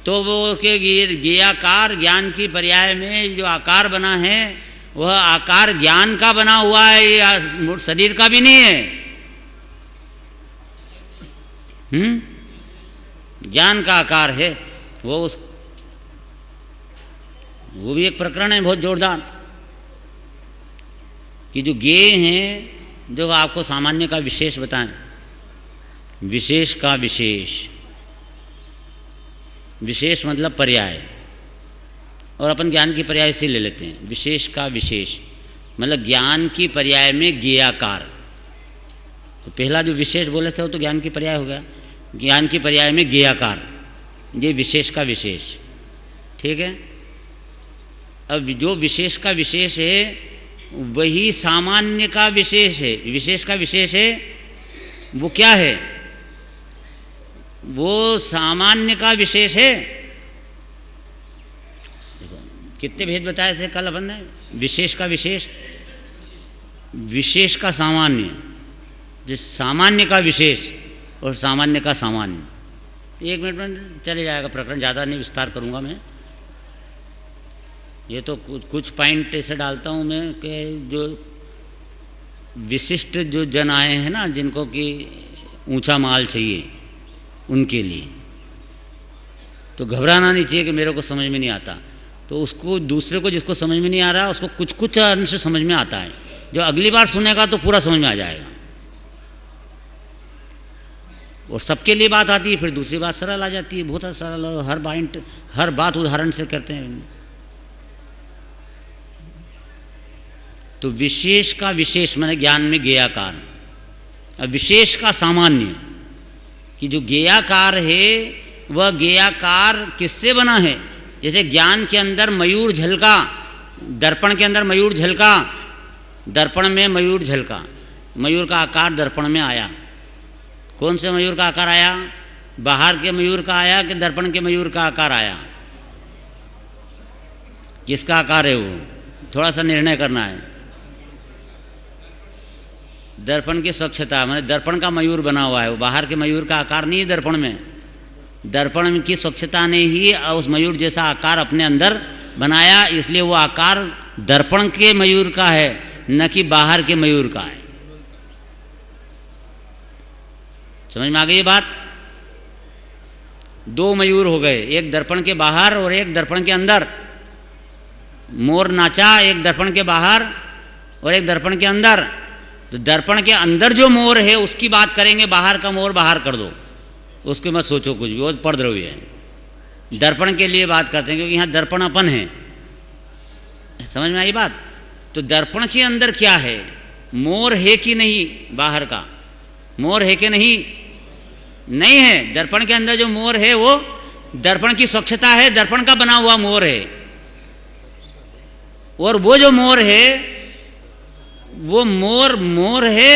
तो वो के गेयाकार, ज्ञान की पर्याय में जो आकार बना है वह आकार ज्ञान का बना हुआ है, ये शरीर का भी नहीं है। ज्ञान का आकार है वो भी एक प्रकरण है बहुत जोरदार, कि जो गेय हैं, जो आपको सामान्य का विशेष बताएं, विशेष का विशेष, विशेष मतलब पर्याय, और अपन ज्ञान की पर्याय से ले लेते हैं। विशेष का विशेष मतलब ज्ञान की पर्याय में गेयाकार। तो पहला जो विशेष बोले थे वो तो ज्ञान की पर्याय हो गया। ज्ञान की पर्याय में ज्ञेयाकार, ये विशेष का विशेष, ठीक है। अब जो विशेष का विशेष है वही सामान्य का विशेष है। विशेष का विशेष है वो क्या है? वो सामान्य का विशेष है। देखो कितने भेद बताए थे कल अपन ने, विशेष का विशेष, विशेष का सामान्य, जिस सामान्य का विशेष और सामान्य का सामान्य। 1 मिनट में चले जाएगा प्रकरण, ज़्यादा नहीं विस्तार करूँगा मैं। ये तो कुछ पॉइंट ऐसे डालता हूँ मैं कि जो विशिष्ट जो जन आए हैं ना, जिनको कि ऊंचा माल चाहिए, उनके लिए तो घबराना नहीं चाहिए कि मेरे को समझ में नहीं आता। तो उसको दूसरे को जिसको समझ में नहीं आ रहा उसको कुछ कुछ अंश समझ में आता है, जो अगली बार सुनेगा तो पूरा समझ में आ जाएगा। और सबके लिए बात आती है, फिर दूसरी बात सरल आ जाती है, बहुत सरल। हर पॉइंट, हर बात उदाहरण से करते हैं। तो विशेष का विशेष माने ज्ञान में ज्ञेयाकार, और विशेष का सामान्य, कि जो ज्ञेयाकार है वह ज्ञेयाकार किससे बना है? जैसे ज्ञान के अंदर मयूर झलका, दर्पण के अंदर मयूर झलका, दर्पण में मयूर झलका, मयूर का आकार दर्पण में आया। कौन से मयूर का आकार आया? बाहर के मयूर का आया कि दर्पण के मयूर का आकार आया? किसका आकार है वो? थोड़ा सा निर्णय करना है। दर्पण की स्वच्छता, माने दर्पण का मयूर बना हुआ है, वो बाहर के मयूर का आकार नहीं है दर्पण में। दर्पण की स्वच्छता ने ही उस मयूर जैसा आकार अपने अंदर बनाया, इसलिए वो आकार दर्पण के मयूर का है, न कि बाहर के मयूर का है। समझ में आ गई ये बात? 2 मयूर हो गए, एक दर्पण के बाहर और एक दर्पण के अंदर। मोर नाचा, एक दर्पण के बाहर और एक दर्पण के अंदर। तो दर्पण के अंदर जो मोर है उसकी बात करेंगे, बाहर का मोर बाहर कर दो, उसके मत सोचो कुछ भी, वो पढ़ रही है। दर्पण के लिए बात करते हैं क्योंकि यहाँ दर्पण अपन है। समझ में आई बात? तो दर्पण के अंदर क्या है? मोर है कि नहीं? बाहर का मोर है कि नहीं? नहीं है। दर्पण के अंदर जो मोर है वो दर्पण की स्वच्छता है, दर्पण का बना हुआ मोर है। और वो जो मोर है वो मोर है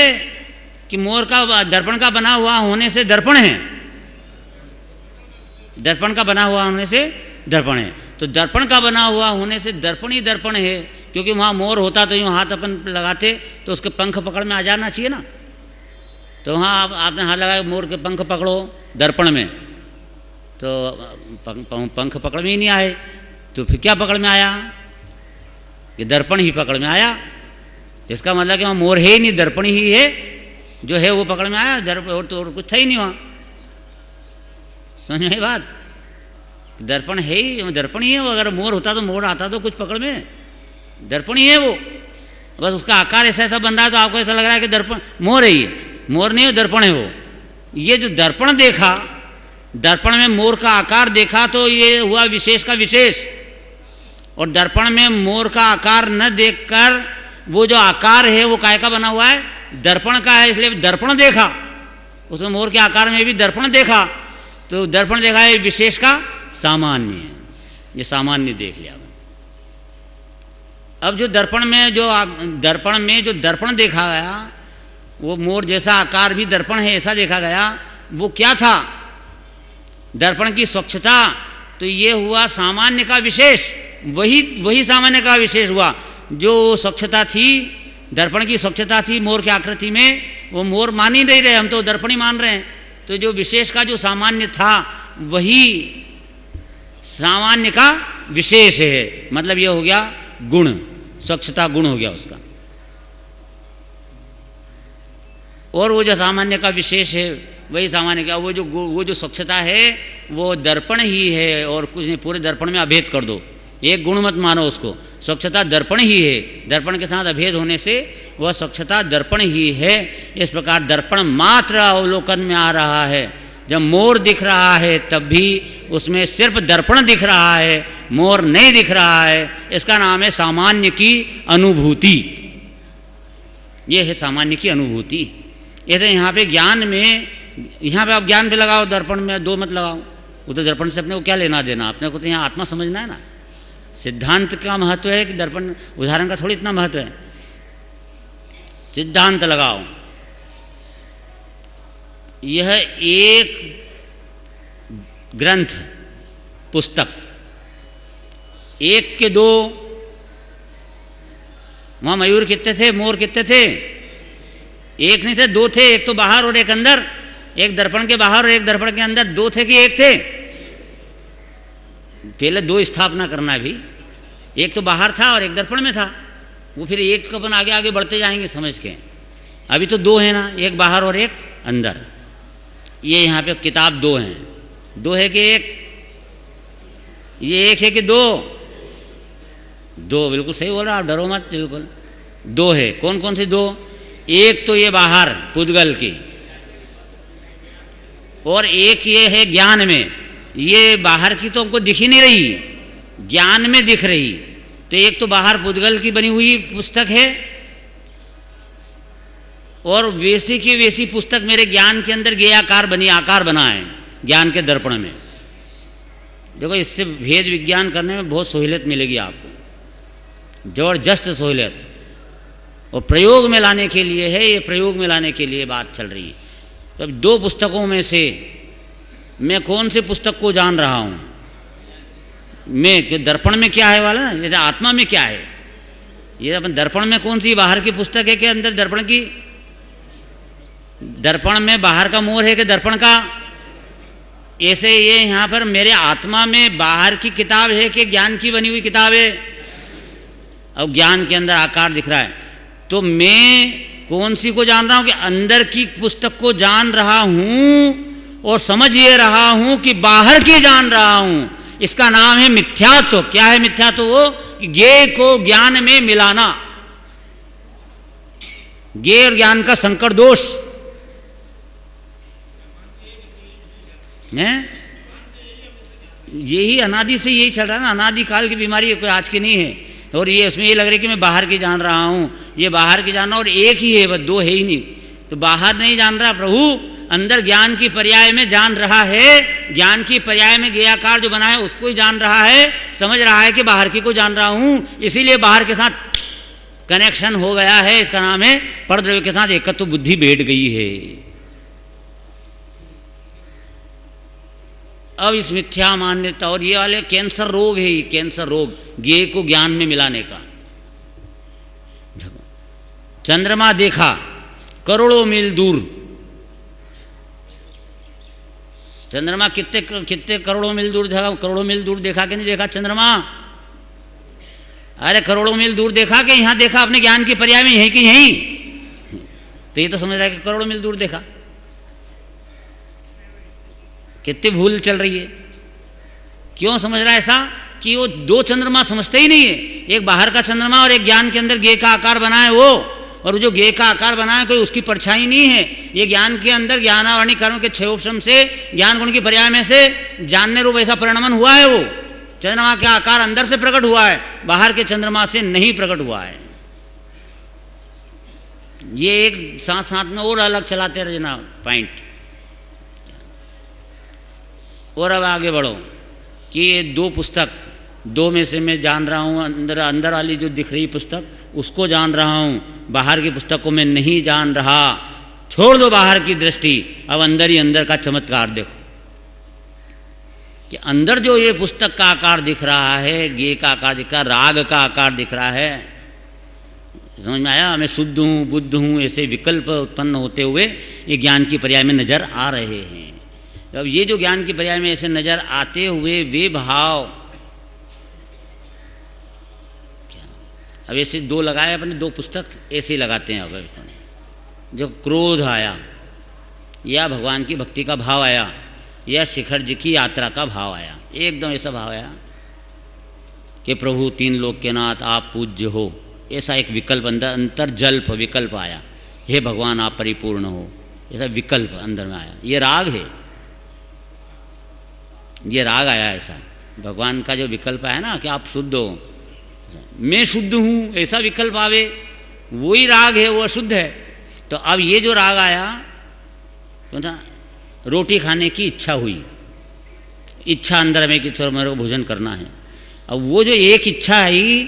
कि मोर का दर्पण का बना हुआ होने से दर्पण है? दर्पण का बना हुआ होने से दर्पण है। तो दर्पण का बना हुआ होने से दर्पण ही दर्पण है, क्योंकि वहाँ मोर होता तो यूँ हाथ अपन लगाते तो उसके पंख पकड़ में आ जाना चाहिए ना। तो वहाँ आपने हाथ लगाया, मोर के पंख पकड़ो दर्पण में, तो पंख पकड़ में ही नहीं आए, तो फिर क्या पकड़ में आया? ये दर्पण ही पकड़ में आया। इसका मतलब कि वहाँ मोर है ही नहीं, दर्पण ही है जो है वो पकड़ में आया। दर्पण तो और कुछ था ही नहीं वहाँ। समझ में आई बात? दर्पण है ही, दर्पण ही है वो। अगर मोर होता तो मोर आता तो कुछ पकड़ में, दर्पण ही है वो। बस उसका आकार ऐसा ऐसा बन रहा है तो आपको ऐसा लग रहा है कि दर्पण मोर है, ये मोर नहीं है, दर्पण है वो। ये जो दर्पण देखा, दर्पण में मोर का आकार देखा, तो ये हुआ विशेष का विशेष। और दर्पण में मोर का आकार न देखकर वो जो आकार है वो काय का बना हुआ है? दर्पण का है, इसलिए दर्पण देखा। उसमें मोर के आकार में भी दर्पण देखा, तो दर्पण देखा है विशेष का सामान्य है। ये सामान्य देख लिया। अब जो दर्पण में जो दर्पण देखा गया, वो मोर जैसा आकार भी दर्पण है ऐसा देखा गया, वो क्या था? दर्पण की स्वच्छता। तो ये हुआ सामान्य का विशेष, वही सामान्य का विशेष हुआ। जो स्वच्छता थी, दर्पण की स्वच्छता थी मोर की आकृति में, वो मोर मान ही नहीं रहे, हम तो दर्पण ही मान रहे हैं। तो जो विशेष का जो सामान्य था वही सामान्य का विशेष है। मतलब ये हो गया गुण, स्वच्छता गुण हो गया उसका। और वो जो सामान्य का विशेष है वही सामान्य का, वो जो स्वच्छता है वो दर्पण ही है और कुछ नहीं। पूरे दर्पण में अभेद कर दो, एक गुण मत मानो उसको। स्वच्छता दर्पण ही है, दर्पण के साथ अभेद होने से वह स्वच्छता दर्पण ही है। इस प्रकार दर्पण मात्र अवलोकन में आ रहा है। जब मोर दिख रहा है तब भी उसमें सिर्फ दर्पण दिख रहा है, मोर नहीं दिख रहा है। इसका नाम है सामान्य की अनुभूति। ये है सामान्य की अनुभूति। ऐसे यहाँ पे ज्ञान में यहाँ पे आप ज्ञान पे लगाओ, दर्पण में दो मत लगाओ। वो तो दर्पण से अपने को क्या लेना देना, अपने को तो यहाँ आत्मा समझना है ना। सिद्धांत का महत्व है कि दर्पण उदाहरण का थोड़ी इतना महत्व है। सिद्धांत लगाओ। यह एक ग्रंथ पुस्तक, एक के दो, वहाँ मयूर कितने थे, मोर कितने थे? एक नहीं थे, दो थे। एक तो बाहर और एक अंदर, एक दर्पण के बाहर और एक दर्पण के अंदर। दो थे कि एक थे? पहले दो स्थापना करना भी, एक तो बाहर था और एक दर्पण में था। वो फिर एक को अपन आगे आगे बढ़ते जाएंगे समझ के। अभी तो दो है ना, एक बाहर और एक अंदर। ये यहाँ पे किताब दो हैं। दो है कि एक? ये एक है कि दो? दो, बिल्कुल सही बोल रहा, आप डरो मत, बिल्कुल दो है। कौन कौन सी दो? एक तो ये बाहर पुद्गल की, और एक ये है ज्ञान में। ये बाहर की तो हमको दिख ही नहीं रही, ज्ञान में दिख रही। तो एक तो बाहर पुद्गल की बनी हुई पुस्तक है, और वैसी की वैसी पुस्तक मेरे ज्ञान के अंदर गेयाकार बनी, आकार बना है ज्ञान के दर्पण में। देखो, इससे भेद विज्ञान करने में बहुत सहूलियत मिलेगी आपको, जबरदस्त सहूलियत। और प्रयोग में लाने के लिए है, ये प्रयोग में लाने के लिए बात चल रही है। तो अब दो पुस्तकों में से मैं कौन से पुस्तक को जान रहा हूँ? मैं दर्पण में क्या है वाला ना, ये आत्मा में क्या है? ये अपन दर्पण में कौन सी बाहर की पुस्तक है कि अंदर दर्पण की? दर्पण में बाहर का मोर है कि दर्पण का? ऐसे ये यहाँ पर मेरे आत्मा में बाहर की किताब है कि ज्ञान की बनी हुई किताब है? अब ज्ञान के अंदर आकार दिख रहा है, तो मैं कौन सी को जान रहा हूँ? कि अंदर की पुस्तक को जान रहा हूँ, और समझ ये रहा हूँ कि बाहर की जान रहा हूँ। इसका नाम है मिथ्यात्व। क्या है मिथ्यात्व? वो कि ज्ञेय को ज्ञान में मिलाना, ज्ञेय और ज्ञान का संकर दोष है। यही अनादि से यही चल रहा है ना, अनादि काल की बीमारी है, कोई आज की नहीं है। और ये उसमें ये लग रहा है कि मैं बाहर की जान रहा हूँ, ये बाहर की जानना, और एक ही है, बस दो है ही नहीं। तो बाहर नहीं जान रहा प्रभु, अंदर ज्ञान की पर्याय में जान रहा है। ज्ञान की पर्याय में गेयाकार जो बना है उसको ही जान रहा है, समझ रहा है कि बाहर की को जान रहा हूँ, इसीलिए बाहर के साथ कनेक्शन हो गया है। इसका नाम है परद्रव्य के साथ एकत्व बुद्धि बैठ गई है। अब इस मिथ्या मान्यता और ये वाले कैंसर रोग है, ये कैंसर रोग ज्ञेय को ज्ञान में मिलाने का। चंद्रमा देखा करोड़ों मील दूर, चंद्रमा कितने कितने करोड़ों मील दूर देखा? करोड़ों मील दूर देखा कि नहीं देखा चंद्रमा? अरे करोड़ों मील दूर देखा कि यहाँ देखा अपने ज्ञान की पर्याय में, यहीं कि यहीं? तो ये तो समझ रहा है कि करोड़ों मील दूर देखा। कितनी भूल चल रही है। क्यों समझ रहा है ऐसा? कि वो दो चंद्रमा समझते ही नहीं है। एक बाहर का चंद्रमा और एक ज्ञान के अंदर ज्ञेय का आकार बना है वो, और जो ज्ञेय का आकार बना है कोई उसकी परछाई नहीं है। ये ज्ञान के अंदर ज्ञानावरणी कर्म के छह उपशम से ज्ञान गुण की पर्याय में से जानने रूप ऐसा परिणमन हुआ है। वो चंद्रमा का आकार अंदर से प्रकट हुआ है, बाहर के चंद्रमा से नहीं प्रकट हुआ है। ये एक साथ साथ में और अलग चलाते रहे ना पॉइंट। और अब आगे बढ़ो कि ये दो पुस्तक, दो में से मैं जान रहा हूँ, अंदर वाली जो दिख रही पुस्तक उसको जान रहा हूँ, बाहर की पुस्तक को मैं नहीं जान रहा। छोड़ दो बाहर की दृष्टि, अब अंदर ही अंदर का चमत्कार देखो कि अंदर जो ये पुस्तक का आकार दिख रहा है, ज्ञेय का आकार दिख रहा है, राग का आकार दिख रहा है। समझ में आया? मैं शुद्ध हूँ, बुद्ध हूँ, ऐसे विकल्प उत्पन्न होते हुए ये ज्ञान की पर्याय में नजर आ रहे हैं। अब ये जो ज्ञान की पर्याय में ऐसे नजर आते हुए वे भाव, अब ऐसे दो लगाए अपने, दो पुस्तक ऐसे ही लगाते हैं। अब जो क्रोध आया, या भगवान की भक्ति का भाव आया, या शिखर जी की यात्रा का भाव आया, एकदम ऐसा भाव आया कि प्रभु तीन लोक के नाथ आप पूज्य हो, ऐसा एक विकल्प अंदर, अंतर्जल्प विकल्प आया। हे भगवान आप परिपूर्ण हो, ऐसा विकल्प अंदर में आया। ये राग है, ये राग आया ऐसा। भगवान का जो विकल्प है ना कि आप शुद्ध हो, मैं शुद्ध हूँ, ऐसा विकल्प आवे, वही राग है, वो अशुद्ध है। तो अब ये जो राग आया, रोटी खाने की इच्छा हुई, इच्छा अंदर में कि चलो मेरे को भोजन करना है। अब वो जो एक इच्छा आई,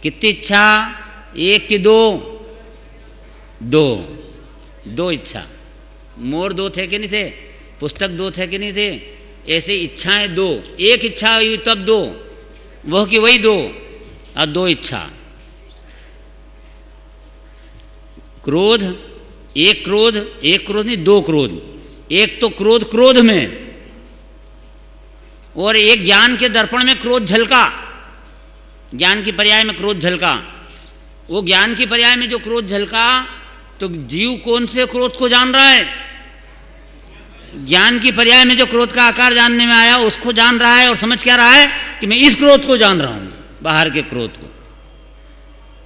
कितनी इच्छा, एक कि दो, दो इच्छा। मोर दो थे कि नहीं थे, पुस्तक दो थे कि नहीं थे, ऐसे इच्छाएं दो। एक इच्छा हुई तब दो, वह कि वही दो, और दो इच्छा। क्रोध, एक क्रोध नहीं, दो क्रोध। एक तो क्रोध क्रोध में, और एक ज्ञान के दर्पण में क्रोध झलका, ज्ञान की पर्याय में क्रोध झलका। वो ज्ञान की पर्याय में जो क्रोध झलका, तो जीव कौन से क्रोध को जान रहा है? ज्ञान की पर्याय में जो क्रोध का आकार जानने में आया उसको जान रहा है, और समझ क्या रहा है कि मैं इस क्रोध को जान रहा हूं, बाहर के क्रोध को।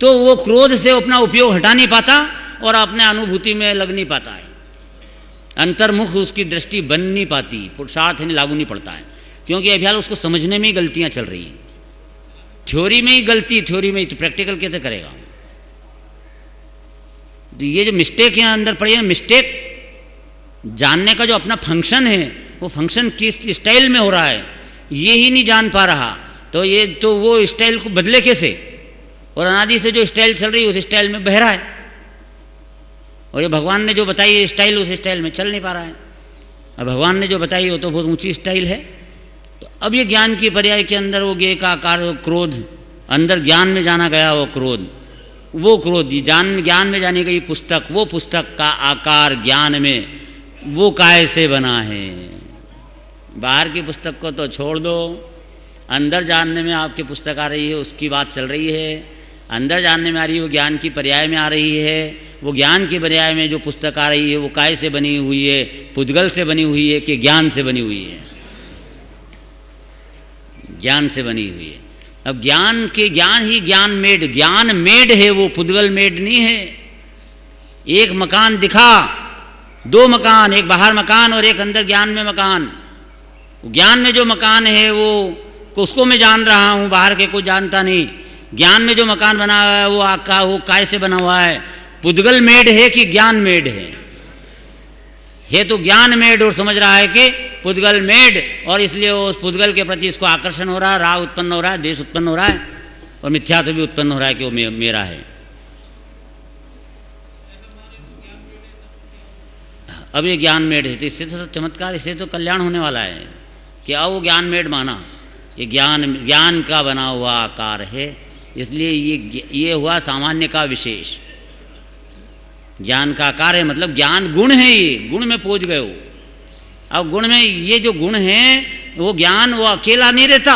तो वो क्रोध से अपना उपयोग हटा नहीं पाता और अपने अनुभूति में लग नहीं पाता है, अंतर्मुख उसकी दृष्टि बन नहीं पाती, पुरुषार्थ नहीं लागू नहीं पड़ता है, क्योंकि अभी हाल उसको समझने में ही गलतियां चल रही हैं। थ्योरी में ही गलती, थ्योरी में ही, तो प्रैक्टिकल कैसे करेगा? तो ये जो मिस्टेक यहाँ अंदर पड़ी है, मिस्टेक जानने का जो अपना फंक्शन है, वो फंक्शन किस स्टाइल में हो रहा है ये ही नहीं जान पा रहा। तो ये तो वो स्टाइल को बदले कैसे? और अनादि से जो स्टाइल चल रही है उस स्टाइल में बह रहा है, और ये भगवान ने जो बताई है स्टाइल, उस स्टाइल में चल नहीं पा रहा है। अब भगवान ने जो बताई हो तो बहुत ऊंची स्टाइल है। तो अब ये ज्ञान की पर्याय के अंदर वो ज्ञेय का आकार, वो क्रोध, अंदर ज्ञान में जाना गया वो क्रोध, वो क्रोध ज्ञान में जानी गई पुस्तक, वो पुस्तक का आकार ज्ञान में वो काय से बना है। बाहर की पुस्तक को तो छोड़ दो, अंदर जानने में आपकी पुस्तक आ रही है, उसकी बात चल रही है। अंदर जानने में आ रही है वो ज्ञान की पर्याय में आ रही है। वो ज्ञान की पर्याय में जो पुस्तक आ रही है वो काय से बनी हुई है? पुद्गल से बनी हुई है कि ज्ञान से बनी हुई है? ज्ञान से बनी हुई है। अब ज्ञान ही ज्ञान मेड है, वो पुद्गल मेड नहीं है। एक मकान दिखा, दो मकान, एक बाहर मकान और एक अंदर ज्ञान में मकान। ज्ञान में जो मकान है वो उसको मैं जान रहा हूँ, बाहर के को जानता नहीं। ज्ञान में जो मकान बना हुआ है वो काय से बना हुआ है? पुद्गल मेड है कि ज्ञान मेड है तो ज्ञान मेड, और समझ रहा है कि पुद्गल मेड, और इसलिए उस पुद्गल के प्रति इसको आकर्षण हो रहा है, राग उत्पन्न हो रहा है, द्वेष उत्पन्न हो रहा है, और मिथ्यात्व भी उत्पन्न हो रहा है कि वो मेरा है। अब ये ज्ञान मेड है, तो इससे तो चमत्कार, इससे तो कल्याण होने वाला है कि अब वो ज्ञान मेड माना, ये ज्ञान का बना हुआ आकार है, इसलिए ये हुआ सामान्य का विशेष। ज्ञान का आकार है मतलब ज्ञान गुण है, ये गुण में पहुंच गए हो। अब गुण में ये जो गुण है वो ज्ञान, वो अकेला नहीं रहता,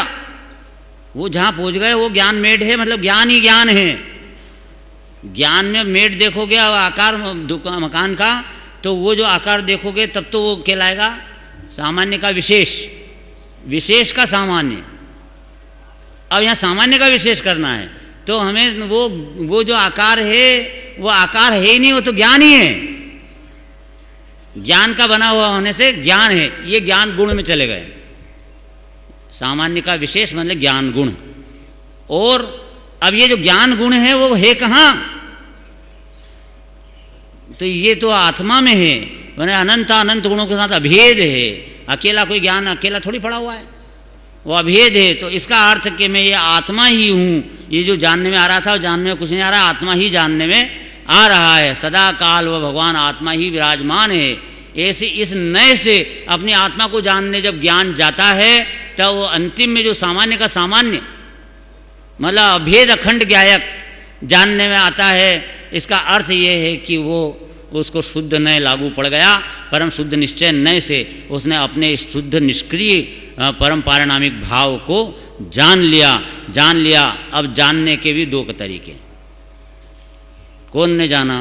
वो जहाँ पहुंच गए वो ज्ञान मेड है, मतलब ज्ञान ही ज्ञान है। ज्ञान में मेड देखोगे अब आकार मकान का, तो वो जो आकार देखोगे तब तो वो कहलाएगा सामान्य का विशेष, विशेष का सामान्य। अब यहाँ सामान्य का विशेष करना है तो हमें वो जो आकार है वो आकार है ही नहीं, वो तो ज्ञान ही है। ज्ञान का बना हुआ होने से ज्ञान है, ये ज्ञान गुण में चले गए। सामान्य का विशेष मतलब ज्ञान गुण। और अब ये जो ज्ञान गुण है वो है कहाँ? तो ये तो आत्मा में है, मैंने अनंत गुणों के साथ अभेद है। अकेला कोई ज्ञान अकेला थोड़ी पड़ा हुआ है, वो अभेद है। तो इसका अर्थ कि मैं ये आत्मा ही हूँ, ये जो जानने में आ रहा था वो जानने में कुछ नहीं आ रहा, आत्मा ही जानने में आ रहा है। सदा काल वह भगवान आत्मा ही विराजमान है। ऐसे इस नए से अपनी आत्मा को जानने जब ज्ञान जाता है तब वो अंतिम में जो सामान्य का सामान्य मतलब अभेद अखंड ज्ञायक जानने में आता है। इसका अर्थ ये है कि वो उसको शुद्ध नय लागू पड़ गया, परम शुद्ध निश्चय नय से उसने अपने शुद्ध निष्क्रिय परम पारिणामिक भाव को जान लिया। अब जानने के भी दो तरीके। कौन ने जाना?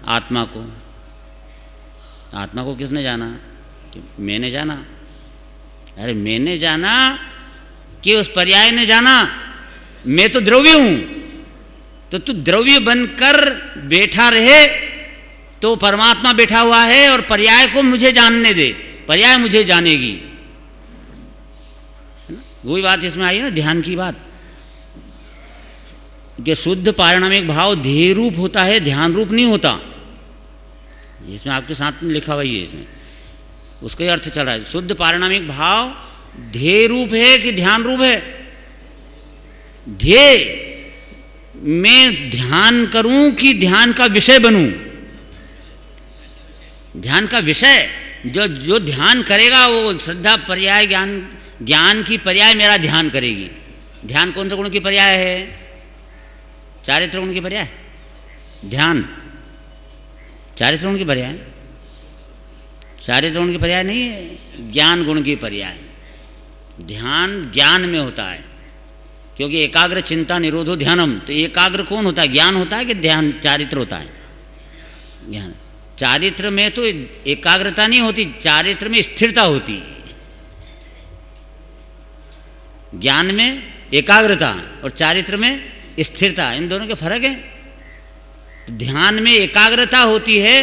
आत्मा को। आत्मा को किसने जाना? कि मैंने जाना। अरे मैंने जाना कि उस पर्याय ने जाना? मैं तो द्रव्य हूं, तो तू द्रव्य बनकर बैठा रहे तो परमात्मा बैठा हुआ है, और पर्याय को मुझे जानने दे, पर्याय मुझे जानेगी। वही बात इसमें आई ना, ध्यान की बात, कि शुद्ध पारिणामिक भाव ध्येय रूप होता है, ध्यान रूप नहीं होता। इसमें आपके साथ में लिखा हुआ ही है इसमें। उसका ही अर्थ चल रहा है। शुद्ध पारिणामिक भाव ध्येय रूप है कि ध्यान रूप है? ध्येय में ध्यान करूं कि ध्यान का विषय बनूं? ध्यान का विषय, जो ध्यान करेगा वो श्रद्धा पर्याय ज्ञान की पर्याय मेरा ध्यान करेगी। ध्यान कौन से गुण की पर्याय है? चारित्र गुण की पर्याय। ध्यान चारित्र गुण की पर्याय, चारित्र गुण की पर्याय नहीं है, ज्ञान गुण की पर्याय। ध्यान ज्ञान में होता है, क्योंकि एकाग्र चिंता निरोधो ध्यानम। तो एकाग्र कौन होता है? ज्ञान होता है कि ध्यान? चारित्र होता है, ज्ञान। चारित्र में तो एकाग्रता नहीं होती, चारित्र में स्थिरता होती। ज्ञान में एकाग्रता और चारित्र में स्थिरता, इन दोनों के फर्क है। ध्यान में एकाग्रता होती है,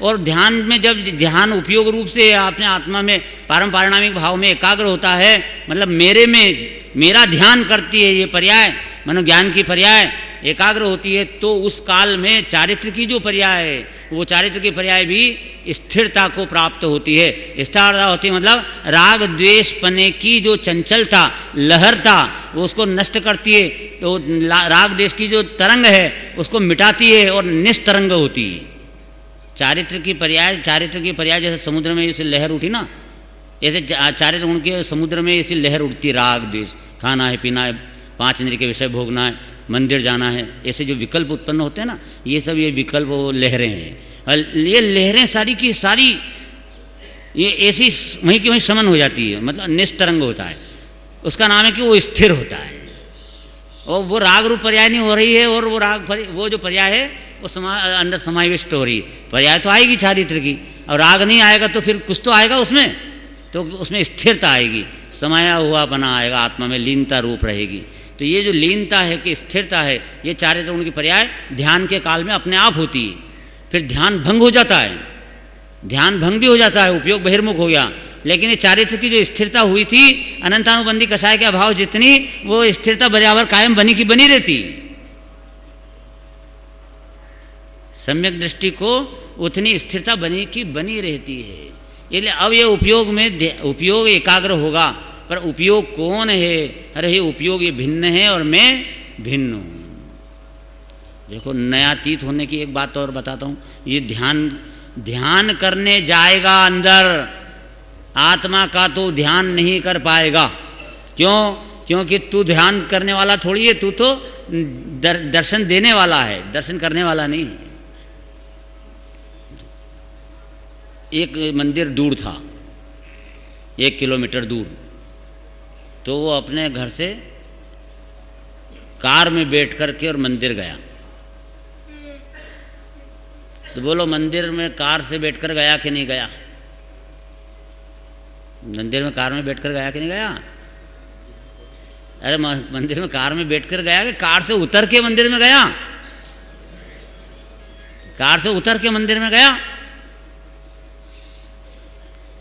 और ध्यान में जब ध्यान उपयोग रूप से आपने आत्मा में परम पारिणामिक भाव में एकाग्र होता है, मतलब मेरे में मेरा ध्यान करती है ये पर्याय, मनोज्ञान की पर्याय एकाग्र होती है, तो उस काल में चारित्र की जो पर्याय है, वो चारित्र की पर्याय भी स्थिरता को प्राप्त होती है। स्थिरता होती है मतलब राग द्वेष पने की जो चंचलता, लहरता, वो उसको नष्ट करती है। तो राग द्वेष की जो तरंग है उसको मिटाती है और निस्तरंग होती है। चारित्र की पर्याय जैसे समुद्र में जैसे लहर उठी ना, ऐसे चारित्र गुण के समुद्र में ऐसी लहर उठती। राग द्वेष, खाना है, पीना है, 5 इंद्रिय के विषय भोगना है, मंदिर जाना है, ऐसे जो विकल्प उत्पन्न होते हैं ना, ये सब ये विकल्प वो लहरें हैं। और ये लहरें सारी की सारी ये ऐसी वहीं की वहीं समन हो जाती है, मतलब निस्तरंग होता है। उसका नाम है कि वो स्थिर होता है, और वो राग रूप पर्याय नहीं हो रही है, और वो जो पर्याय है वो अंदर समाविष्ट हो रही है। पर्याय तो आएगी चारित्र की, और राग नहीं आएगा तो फिर कुछ तो आएगा उसमें, तो उसमें स्थिरता आएगी, समाया हुआ बना आएगा, आत्मा में लीनता रूप रहेगी। तो ये जो लीनता है कि स्थिरता है, ये चारित्र गुण की पर्याय ध्यान के काल में अपने आप होती है। फिर ध्यान भंग हो जाता है, ध्यान भंग भी हो जाता है, उपयोग बहिर्मुख हो गया। लेकिन ये चारित्र की जो स्थिरता हुई थी, अनंतानुबंधी कषाय के अभाव जितनी, वो स्थिरता बराबर कायम बनी की बनी रहती। सम्यक दृष्टि को उतनी स्थिरता बनी की बनी रहती है। इसलिए अब ये उपयोग एकाग्र होगा, पर उपयोग कौन है? अरे उपयोग ये भिन्न है और मैं भिन्न हूँ। देखो, नयातीत होने की एक बात और बताता हूँ। ये ध्यान करने जाएगा अंदर, आत्मा का तो ध्यान नहीं कर पाएगा। क्यों? क्योंकि तू ध्यान करने वाला थोड़ी है, तू तो दर्शन देने वाला है, दर्शन करने वाला नहीं है। एक मंदिर दूर था, 1 किलोमीटर दूर। तो वो अपने घर से कार में बैठ कर के और मंदिर गया। तो बोलो, मंदिर में कार से बैठकर गया कि नहीं गया? मंदिर में कार में बैठकर गया कि नहीं गया? अरे मंदिर में कार में बैठकर गया कि कार से उतर के मंदिर में गया? कार से उतर के मंदिर में गया।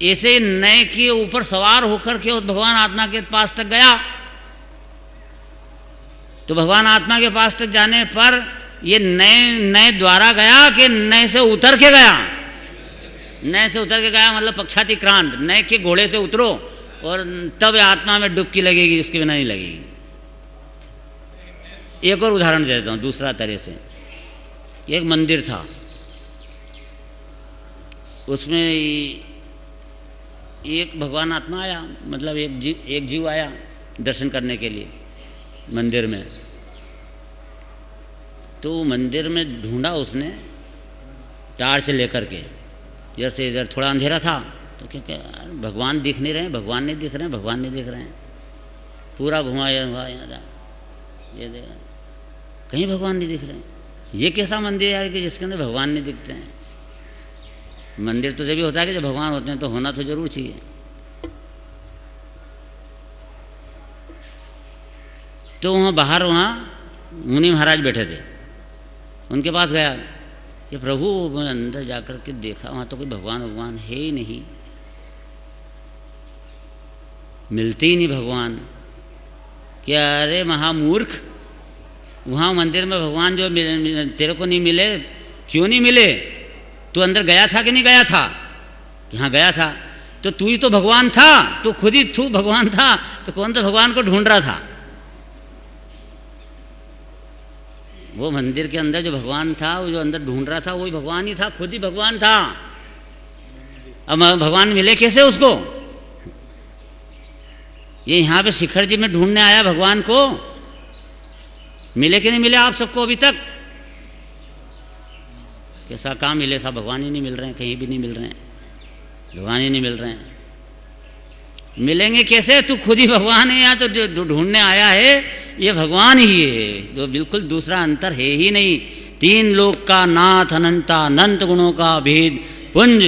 ऐसे नए के ऊपर सवार होकर के उस भगवान आत्मा के पास तक गया। तो भगवान आत्मा के पास तक जाने पर ये नए द्वारा गया कि नए से उतर के गया? नए से उतर के गया, मतलब पक्षातिक्रांत। नए के घोड़े से उतरो और तब आत्मा में डुबकी लगेगी, उसके बिना नहीं लगेगी। एक और उदाहरण देता हूँ दूसरा तरह से। एक मंदिर था, उसमें एक भगवान आत्मा आया, मतलब एक जीव आया दर्शन करने के लिए मंदिर में। तो मंदिर में ढूंढा उसने टार्च लेकर के, जैसे इधर थोड़ा अंधेरा था तो क्या भगवान दिख नहीं रहे, भगवान नहीं दिख रहे हैं, भगवान नहीं दिख रहे हैं। पूरा घुमाया हुआ यहाँ, ये देखा कहीं भगवान नहीं दिख रहे हैं। ये कैसा मंदिर है कि जिसके अंदर भगवान नहीं दिखते हैं? मंदिर तो जब भी होता है कि जब भगवान होते हैं, तो होना तो जरूर चाहिए। तो वहाँ बाहर मुनि महाराज बैठे थे, उनके पास गया कि प्रभु, मैं अंदर जाकर के देखा, वहाँ तो कोई भगवान है ही नहीं, मिलते ही नहीं भगवान। क्या? अरे महामूर्ख, वहाँ मंदिर में भगवान जो तेरे को नहीं मिले, क्यों नहीं मिले? तू अंदर गया था कि नहीं गया था? यहाँ गया था। तो तू ही तो भगवान था, तू खुद ही तू भगवान था, तो कौन सा भगवान को ढूंढ रहा था? वो मंदिर के अंदर जो भगवान था, वो जो अंदर ढूंढ रहा था, वही भगवान ही था, खुद ही भगवान था। अब भगवान मिले कैसे उसको? ये यहाँ पे शिखर जी में ढूंढने आया भगवान को, मिले कि नहीं मिले आप सबको अभी तक? कैसा काम मिले? सब भगवान ही नहीं मिल रहे हैं, कहीं भी नहीं मिल रहे हैं, भगवान ही नहीं मिल रहे हैं। मिलेंगे कैसे? तू खुद ही भगवान है। यहाँ तो जो ढूंढने आया है ये भगवान ही है, जो बिल्कुल दूसरा अंतर है ही नहीं। तीन लोक का नाथ अनंता, अनंत गुणों का भेद पुंज,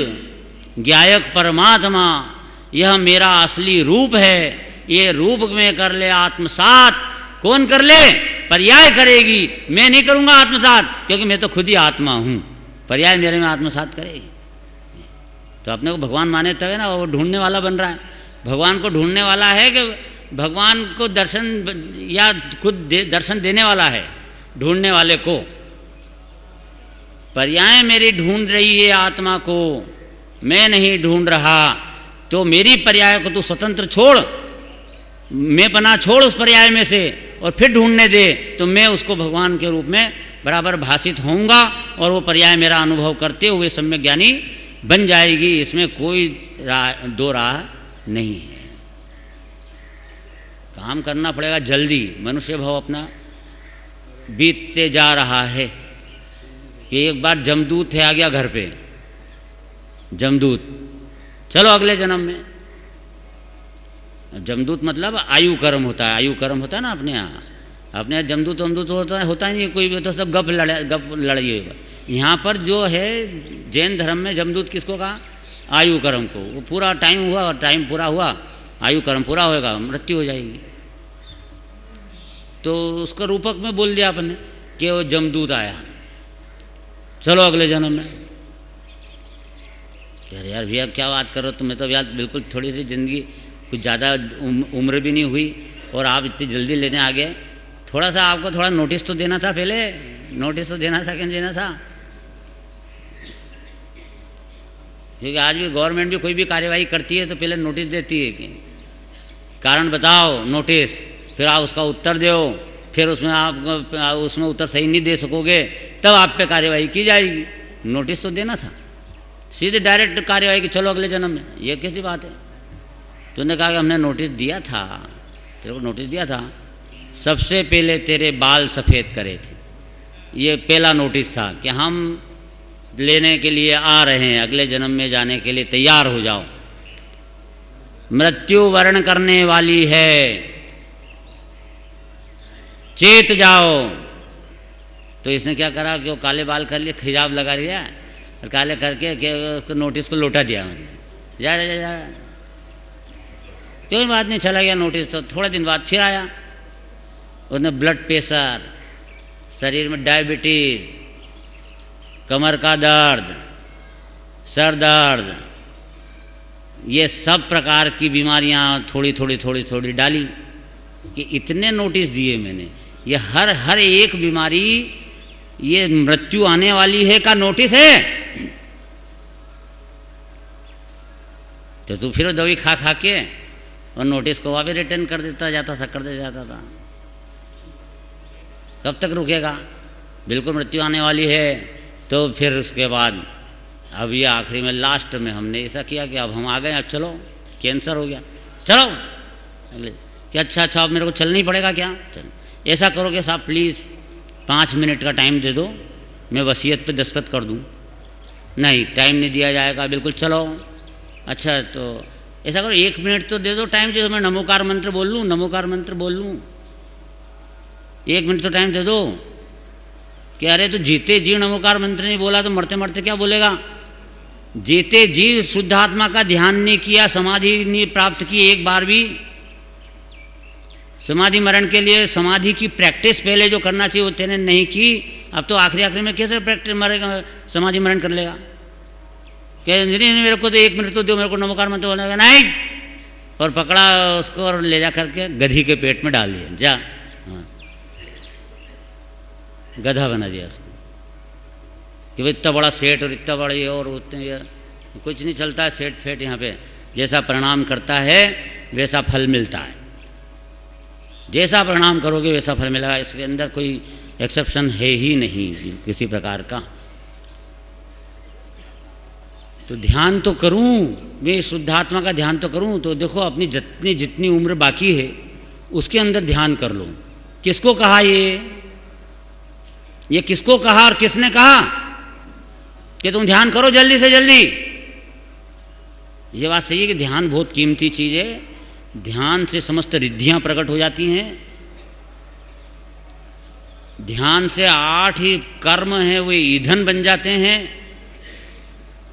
ज्ञायक परमात्मा, यह मेरा असली रूप है। ये रूप में कर ले आत्मसात। कौन कर ले? पर्याय करेगी, मैं नहीं करूँगा आत्मसात, क्योंकि मैं तो खुद ही आत्मा हूँ। पर्याय मेरे में आत्मसात करेगी। तो अपने को भगवान माने तब है ना, वो ढूंढने वाला बन रहा है। भगवान को ढूंढने वाला है कि भगवान को दर्शन या खुद दर्शन देने वाला है ढूंढने वाले को? पर्याय मेरी ढूंढ रही है आत्मा को, मैं नहीं ढूंढ रहा। तो मेरी पर्याय को तू स्वतंत्र छोड़, मैं बना छोड़ उस पर्याय में से और फिर ढूंढने दे, तो मैं उसको भगवान के रूप में बराबर भाषित होऊंगा और वो पर्याय मेरा अनुभव करते हुए सम्यक ज्ञानी बन जाएगी। इसमें कोई दो राह नहीं है। काम करना पड़ेगा जल्दी। मनुष्य भाव अपना बीतते जा रहा है कि एक बार जमदूत है आ गया घर पे, जमदूत, चलो अगले जन्म में। जमदूत मतलब आयु कर्म होता है, आयु कर्म होता है ना अपने यहाँ। अपने यहाँ जमदूत वमदूत होता ही नहीं, कोई तो सब गप लड़ाई होगा। यहाँ पर जो है जैन धर्म में जमदूत किसको कहा? आयु कर्म को। वो पूरा टाइम हुआ और टाइम पूरा हुआ, आयु कर्म पूरा होएगा, मृत्यु हो जाएगी। तो उसका रूपक में बोल दिया अपन ने कि वो जमदूत आया, चलो अगले जन्म में। यार भैया क्या बात कर रहे हो? तुम्हें तो यार बिल्कुल थोड़ी सी ज़िंदगी, कुछ ज़्यादा उम्र भी नहीं हुई और आप इतनी जल्दी लेने आ गए। थोड़ा सा आपको थोड़ा नोटिस तो देना था, पहले नोटिस तो देना था कि नहीं देना था? क्योंकि आज भी गवर्नमेंट भी कोई भी कार्यवाही करती है तो पहले नोटिस देती है कि कारण बताओ, नोटिस, फिर आप उसका उत्तर दो। फिर उसमें आप उसमें उत्तर सही नहीं दे सकोगे तब आप पे कार्यवाही की जाएगी। नोटिस तो देना था, सीधे डायरेक्ट कार्यवाही की चलो अगले जन्म में। ये कैसी बात है? तूने कहा कि हमने नोटिस दिया था, तेरे को नोटिस दिया था, सबसे पहले तेरे बाल सफ़ेद करे थे। ये पहला नोटिस था कि हम लेने के लिए आ रहे हैं, अगले जन्म में जाने के लिए तैयार हो जाओ। मृत्यु वर्ण करने वाली है, चेत जाओ। तो इसने क्या करा कि वो काले बाल कर लिए, हिजाब लगा दिया और काले करके नोटिस को लौटा दिया। जा जा जा, कोई बात नहीं, चला गया नोटिस। तो थोड़े दिन बाद फिर आया, उसने ब्लड प्रेशर, शरीर में डायबिटीज़, कमर का दर्द, सर दर्द, ये सब प्रकार की बीमारियां थोड़ी थोड़ी डाली कि इतने नोटिस दिए मैंने। ये हर एक बीमारी ये मृत्यु आने वाली है का नोटिस है। तो तू फिर दवाई खा खा के और नोटिस को वापस रिटर्न कर देता जाता था। कब तक रुकेगा? बिल्कुल मृत्यु आने वाली है। तो फिर उसके बाद अब ये आखिरी में लास्ट में हमने ऐसा किया कि अब हम आ गए, अब चलो, कैंसर हो गया, चलो अगले कि अच्छा अब मेरे को चलना ही पड़ेगा क्या? चलो ऐसा करोगे साहब प्लीज़ 5 मिनट का टाइम दे दो, मैं वसीयत पे दस्तखत कर दूँ। नहीं, टाइम नहीं दिया जाएगा, बिल्कुल चलो। अच्छा तो ऐसा करो 1 मिनट तो दे दो टाइम, जैसे मैं नमोकार मंत्र बोल लूँ, नमोकार मंत्र बोल लूँ, 1 मिनट तो टाइम दे दो। कि अरे तो जीते जी नमोकार मंत्र नहीं बोला तो मरते मरते क्या बोलेगा? जीते जी शुद्ध आत्मा का ध्यान नहीं किया, समाधि नहीं प्राप्त की एक बार भी। समाधि मरण के लिए समाधि की प्रैक्टिस पहले जो करना चाहिए वो तेने नहीं की। अब तो आखिरी में कैसे प्रैक्टिस मरेगा, समाधि मरण कर लेगा? क्या नहीं मेरे को तो 1 मिनट तो दो, मेरे को नमोकार मंत्र बोलने का नहीं। और पकड़ा उसको और ले जा करके गधी के पेट में डाल दिया, जा हाँ, गधा बना दिया उसको कि भाई इतना बड़ा सेठ और इतना बड़ा ये और उतने कुछ नहीं चलता है सेठ फेट यहाँ पे। जैसा प्रणाम करता है वैसा फल मिलता है। जैसा प्रणाम करोगे वैसा फल मिलेगा, इसके अंदर कोई एक्सेप्शन है ही नहीं किसी प्रकार का। तो ध्यान तो करूं मैं, शुद्धात्मा का ध्यान तो करूं, तो देखो अपनी जितनी उम्र बाकी है उसके अंदर ध्यान कर लो। किसको कहा ये किसको कहा और किसने कहा कि तुम ध्यान करो जल्दी से जल्दी? ये बात सही है कि ध्यान बहुत कीमती चीज़ है। ध्यान से समस्त रिद्धियां प्रकट हो जाती हैं। ध्यान से 8 ही कर्म हैं वे ईंधन बन जाते हैं,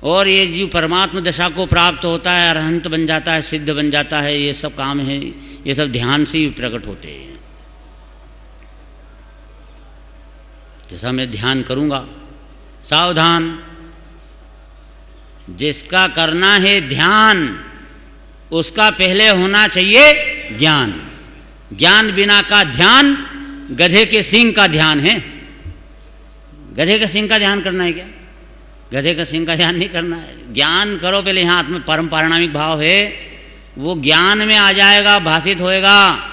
और ये जो परमात्मा दशा को प्राप्त होता है, अरहंत बन जाता है, सिद्ध बन जाता है, ये सब काम है, ये सब ध्यान से ही प्रकट होते हैं। जैसा मैं ध्यान करूँगा, सावधान, जिसका करना है ध्यान उसका पहले होना चाहिए ज्ञान। ज्ञान बिना का ध्यान गधे के सींग का ध्यान है। गधे के सींग का ध्यान करना है क्या? गधे का सींग का ध्यान नहीं करना है। ज्ञान करो पहले। यहाँ आत्म परम पारिणामिक भाव है, वो ज्ञान में आ जाएगा, भाषित होएगा,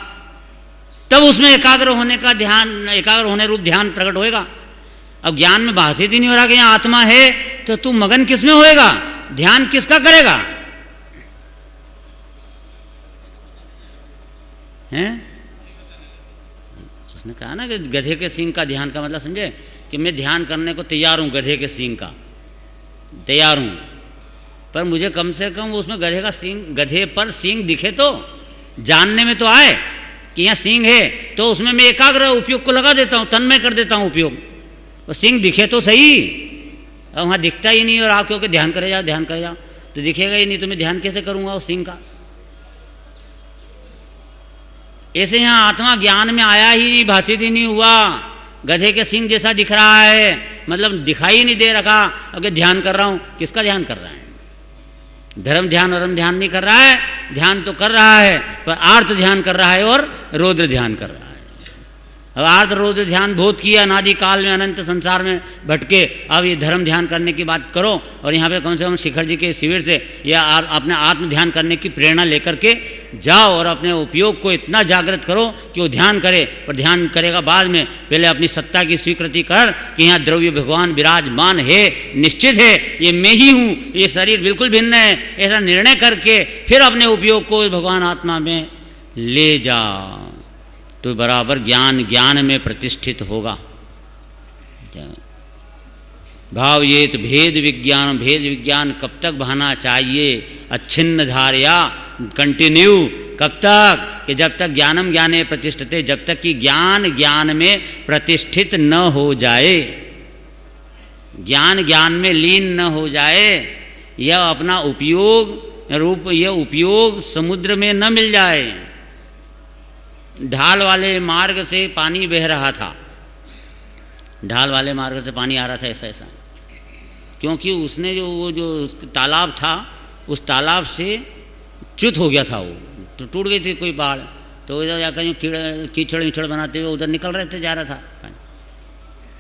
तब उसमें एकाग्र होने का ध्यान, एकाग्र होने रूप ध्यान प्रकट होएगा। अब ज्ञान में भाषित ही नहीं हो रहा कि यहाँ आत्मा है, तो तू मगन किस में होएगा? ध्यान किसका करेगा? हैं? उसने कहा ना कि गधे के सींग का ध्यान का मतलब समझे कि मैं ध्यान करने को तैयार हूँ, गधे के सींग का तैयार हूँ, पर मुझे कम से कम उसमें गधे का सींग, गधे पर सींग दिखे तो जानने में तो आए कि यहाँ सींग है, तो उसमें मैं एकाग्र उपयोग को लगा देता हूँ, तन्मय कर देता हूँ उपयोग। वो सींग दिखे तो सही। अब वहाँ दिखता ही नहीं और आप क्योंकि ध्यान करे जाओ, ध्यान करे जाओ, तो दिखेगा ही नहीं, तो मैं ध्यान कैसे करूँगा उस सींग का? ऐसे यहाँ आत्मा ज्ञान में आया ही नहीं, भाषित ही नहीं हुआ, गधे के सींग जैसा दिख रहा है, मतलब दिखाई नहीं दे रखा। अगर ध्यान कर रहा हूँ, किसका ध्यान कर रहा है? धर्म ध्यान अरम ध्यान नहीं कर रहा है, ध्यान तो कर रहा है पर आर्त ध्यान कर रहा है और रौद्र ध्यान कर रहा है। अब आर्त रौद्र ध्यान बहुत किया अनादि काल में, अनंत संसार में भटके, अब ये धर्म ध्यान करने की बात करो, और यहाँ पे कम से कम शिखर जी के शिविर से या अपने आत्म ध्यान करने की प्रेरणा लेकर के जाओ और अपने उपयोग को इतना जागृत करो कि वो ध्यान करे। पर ध्यान करेगा बाद में, पहले अपनी सत्ता की स्वीकृति कर कि यहाँ द्रव्य भगवान विराजमान है, निश्चित है, ये मैं ही हूँ, ये शरीर बिल्कुल भिन्न है, ऐसा निर्णय करके फिर अपने उपयोग को भगवान आत्मा में ले जा, तो बराबर ज्ञान में प्रतिष्ठित होगा। भाव ये तो भेद विज्ञान कब तक बहाना चाहिए? अच्छिन्न धारया, कंटिन्यू, कब तक? कि जब तक ज्ञानम ज्ञाने प्रतिष्ठिते, जब तक कि ज्ञान में प्रतिष्ठित न हो जाए, ज्ञान में लीन न हो जाए, यह अपना उपयोग रूप, यह उपयोग समुद्र में न मिल जाए। ढाल वाले मार्ग से पानी बह रहा था, ढाल वाले मार्ग से पानी आ रहा था ऐसा, क्योंकि उसने जो तालाब था, उस तालाब से च्युत हो गया था, वो तो टूट गई थी कोई पहाड़, तो उधर जाकर कीचड़ बनाते हुए उधर निकल रहे थे, जा रहा था।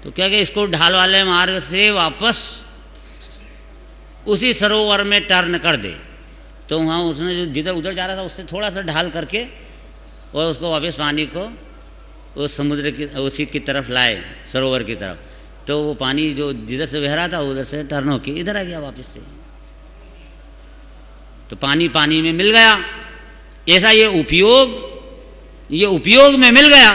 तो क्या कि इसको ढाल वाले मार्ग से वापस उसी सरोवर में टर्न कर दे। तो वहाँ उसने जो जिधर उधर जा रहा था उससे थोड़ा सा ढाल करके और उसको वापस पानी को उस समुद्र की उसी की तरफ लाए, सरोवर की तरफ। तो वो पानी जो जिधर से बह रहा था उधर से टर्न होके इधर आ गया वापस से, तो पानी में मिल गया। ऐसा ये उपयोग में मिल गया।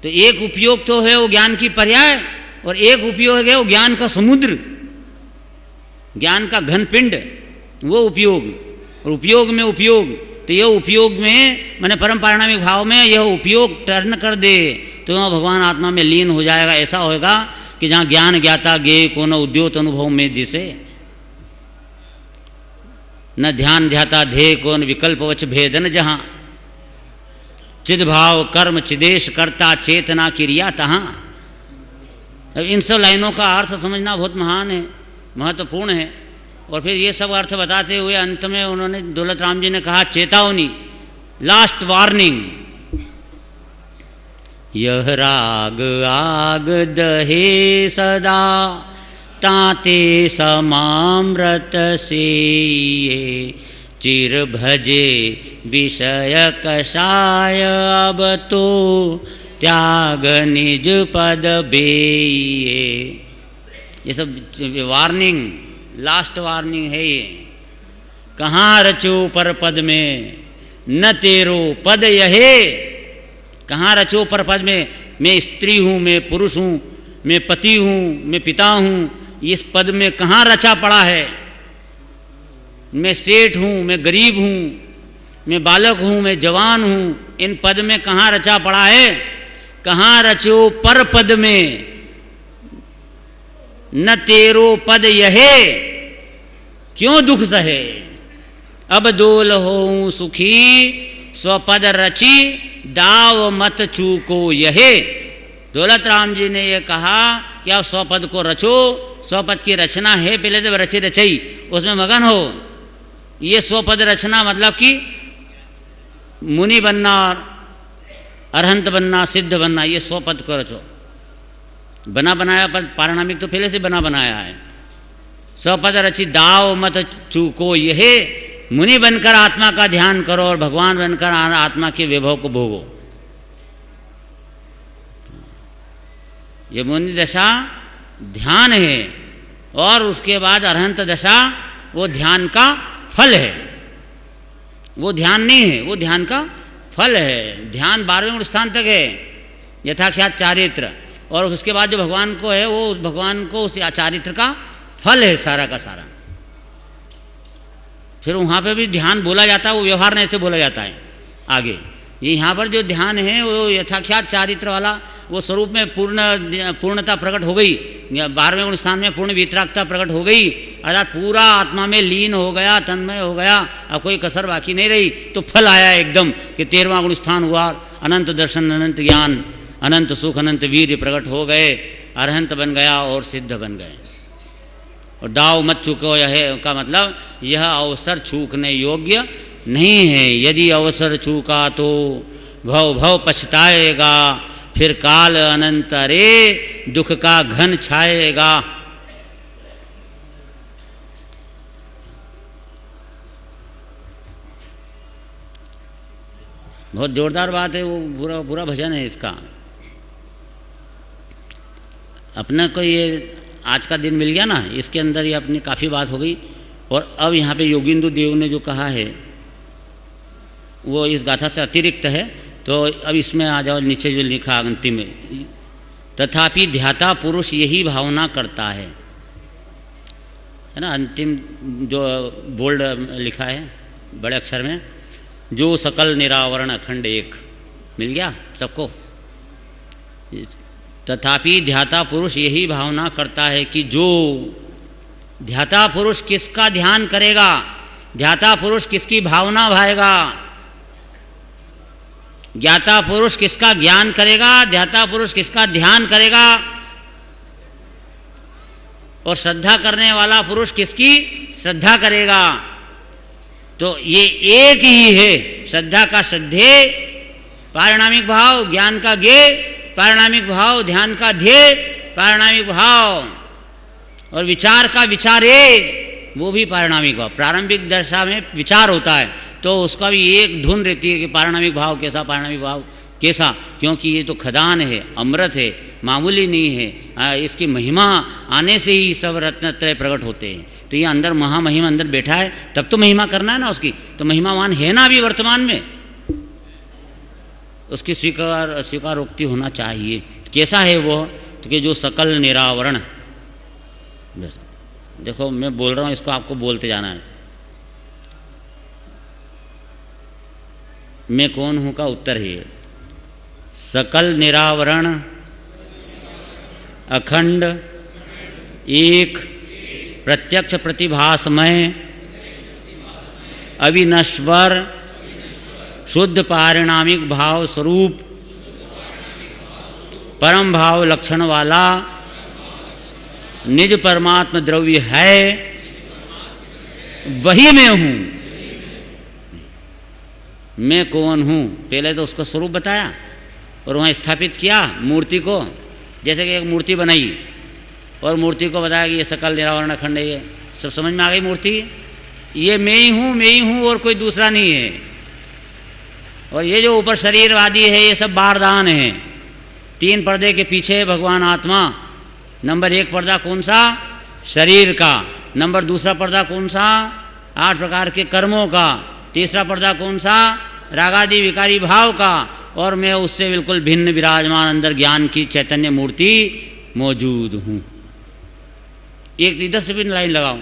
तो एक उपयोग तो है वो ज्ञान की पर्याय, और एक उपयोग है वो ज्ञान का समुद्र, ज्ञान का घन पिंड, वो उपयोग। और उपयोग में उपयोग, तो यह उपयोग में मैंने परम पारिणामिक भाव में यह उपयोग टर्न कर दे तो वहाँ भगवान आत्मा में लीन हो जाएगा। ऐसा होगा कि जहाँ ज्ञान ज्ञाता गे को न उद्योत अनुभव में दिसे, न ध्यान ध्याता ध्येय को न विकल्पवच भेदन, जहाँ चिद भाव कर्म चिदेश करता चेतना क्रिया तहाँ। अब इन सब लाइनों का अर्थ समझना बहुत महान है, महत्वपूर्ण है। और फिर ये सब अर्थ बताते हुए अंत में उन्होंने दौलत राम जी ने कहा चेतावनी, लास्ट वार्निंग, यह राग आग दहे सदा ताते समामृत से चिर भजे विषय कषाय, अब तो त्याग निज पद बेये। ये सब वार्निंग, लास्ट वार्निंग है ये। कहाँ रचो पर पद में न तेरो पद यहे। कहाँ रचो पर पद में, मैं स्त्री हूँ, मैं पुरुष हूँ, मैं पति हूँ, मैं पिता हूँ, इस पद में कहाँ रचा पड़ा है। मैं सेठ हूँ, मैं गरीब हूँ, मैं बालक हूँ, मैं जवान हूँ, इन पद में कहाँ रचा पड़ा है। कहाँ रचो पर पद में न तेरो पद यहे, क्यों दुख सहे। अब डोल हो सुखी स्वपद रची, दाव मत चूको यहे। दौलत राम जी ने यह कहा कि आप स्वपद को रचो, स्वपद की रचना है, पहले जब रची रचई उसमें मगन हो। ये स्वपद रचना मतलब कि मुनि बनना, अरहंत बनना, सिद्ध बनना, ये स्वपद को रचो। बना बनाया पद पारिणामिक तो पहले से बना बनाया है। स्वपद रची दाव मत चूको यहे, मुनि बनकर आत्मा का ध्यान करो और भगवान बनकर आत्मा के वैभव को भोगो। ये मुनि दशा ध्यान है और उसके बाद अरहंत दशा वो ध्यान का फल है। वो ध्यान नहीं है, वो ध्यान का फल है। ध्यान 12वें स्थान तक है, यथाख्यात चारित्र, और उसके बाद जो भगवान को है वो उस भगवान को उस चारित्र का फल है सारा का सारा। फिर वहाँ पे भी ध्यान बोला जाता है, वो व्यवहार नहीं से बोला जाता है आगे। ये यहाँ पर जो ध्यान है वो यथाख्यात चारित्र वाला वो स्वरूप में पूर्णता प्रकट हो गई। 12वें स्थान में पूर्ण वितरागता प्रकट हो गई, अर्थात पूरा आत्मा में लीन हो गया, तन्मय हो गया, अब कोई कसर बाकी नहीं रही। तो फल आया एकदम कि 13वां गुण स्थान हुआ, अनंत दर्शन, अनंत ज्ञान, अनंत सुख, अनंत वीर्य प्रकट हो गए, अरहंत बन गया और सिद्ध बन गए। और दाव मत चूको यह का मतलब यह अवसर चूकने योग्य नहीं है। यदि अवसर चूका तो भव भव पछताएगा, फिर काल अनंत रे दुख का घन छाएगा। बहुत जोरदार बात है, वो पूरा पूरा भजन है इसका। अपना को ये आज का दिन मिल गया ना, इसके अंदर ये अपनी काफ़ी बात हो गई। और अब यहाँ पे योगिंदु देव ने जो कहा है वो इस गाथा से अतिरिक्त है। तो अब इसमें आ जाओ, नीचे जो लिखा अंतिम में, तथापि ध्याता पुरुष यही भावना करता है ना। अंतिम जो बोल्ड लिखा है बड़े अक्षर में, जो सकल निरावरण अखंड एक, मिल गया सबको। तथापि ध्याता पुरुष यही भावना करता है कि जो ध्याता पुरुष किसका ध्यान करेगा, ध्याता पुरुष किसकी भावना भाएगा, ज्ञाता पुरुष किसका ज्ञान करेगा, ध्याता पुरुष किसका ध्यान करेगा, और श्रद्धा करने वाला पुरुष किसकी श्रद्धा करेगा। तो ये एक ही है। श्रद्धा का श्रद्धे पारिणामिक भाव, ज्ञान का ज्ञेय पारिणामिक भाव, ध्यान का ध्येय पारिणामिक भाव, और विचार का विचारे वो भी पारिणामिक भाव। प्रारंभिक दशा में विचार होता है तो उसका भी एक धुन रहती है कि पारिणामिक भाव कैसा, पारिणामिक भाव कैसा, क्योंकि ये तो खदान है, अमृत है, मामूली नहीं है। इसकी महिमा आने से ही सब रत्नत्रय प्रकट होते हैं। तो ये अंदर महामहिमा अंदर बैठा है, तब तो महिमा करना है ना उसकी। तो महिमावान है ना अभी वर्तमान में, उसकी स्वीकारोक्ति होना चाहिए। तो कैसा है वो, तो कि जो सकल निरावरण। देखो मैं बोल रहा हूँ, इसको आपको बोलते जाना है। मैं कौन हूँ का उत्तर है सकल निरावरण, अखंड, एक, प्रत्यक्ष प्रतिभासमय, अविनश्वर, शुद्ध पारिणामिक भाव स्वरूप, परम भाव लक्षण वाला निज परमात्म द्रव्य है, वही मैं हूँ। मैं कौन हूँ, पहले तो उसका स्वरूप बताया और वहाँ स्थापित किया मूर्ति को। जैसे कि एक मूर्ति बनाई और मूर्ति को बताया कि ये सकल निरावरण अखंड है, ये सब समझ में आ गई मूर्ति, ये मैं ही हूँ और कोई दूसरा नहीं है। और ये जो ऊपर शरीरवादी है ये सब बारदान है। 3 पर्दे के पीछे भगवान आत्मा। नंबर 1 पर्दा कौन सा? शरीर का। नंबर 2 पर्दा कौन सा? 8 प्रकार के कर्मों का। 3 पर्दा कौन सा? रागादि विकारी भाव का। और मैं उससे बिल्कुल भिन्न विराजमान अंदर ज्ञान की चैतन्य मूर्ति मौजूद हूँ। एक इधर से भी लाइन लगाऊं,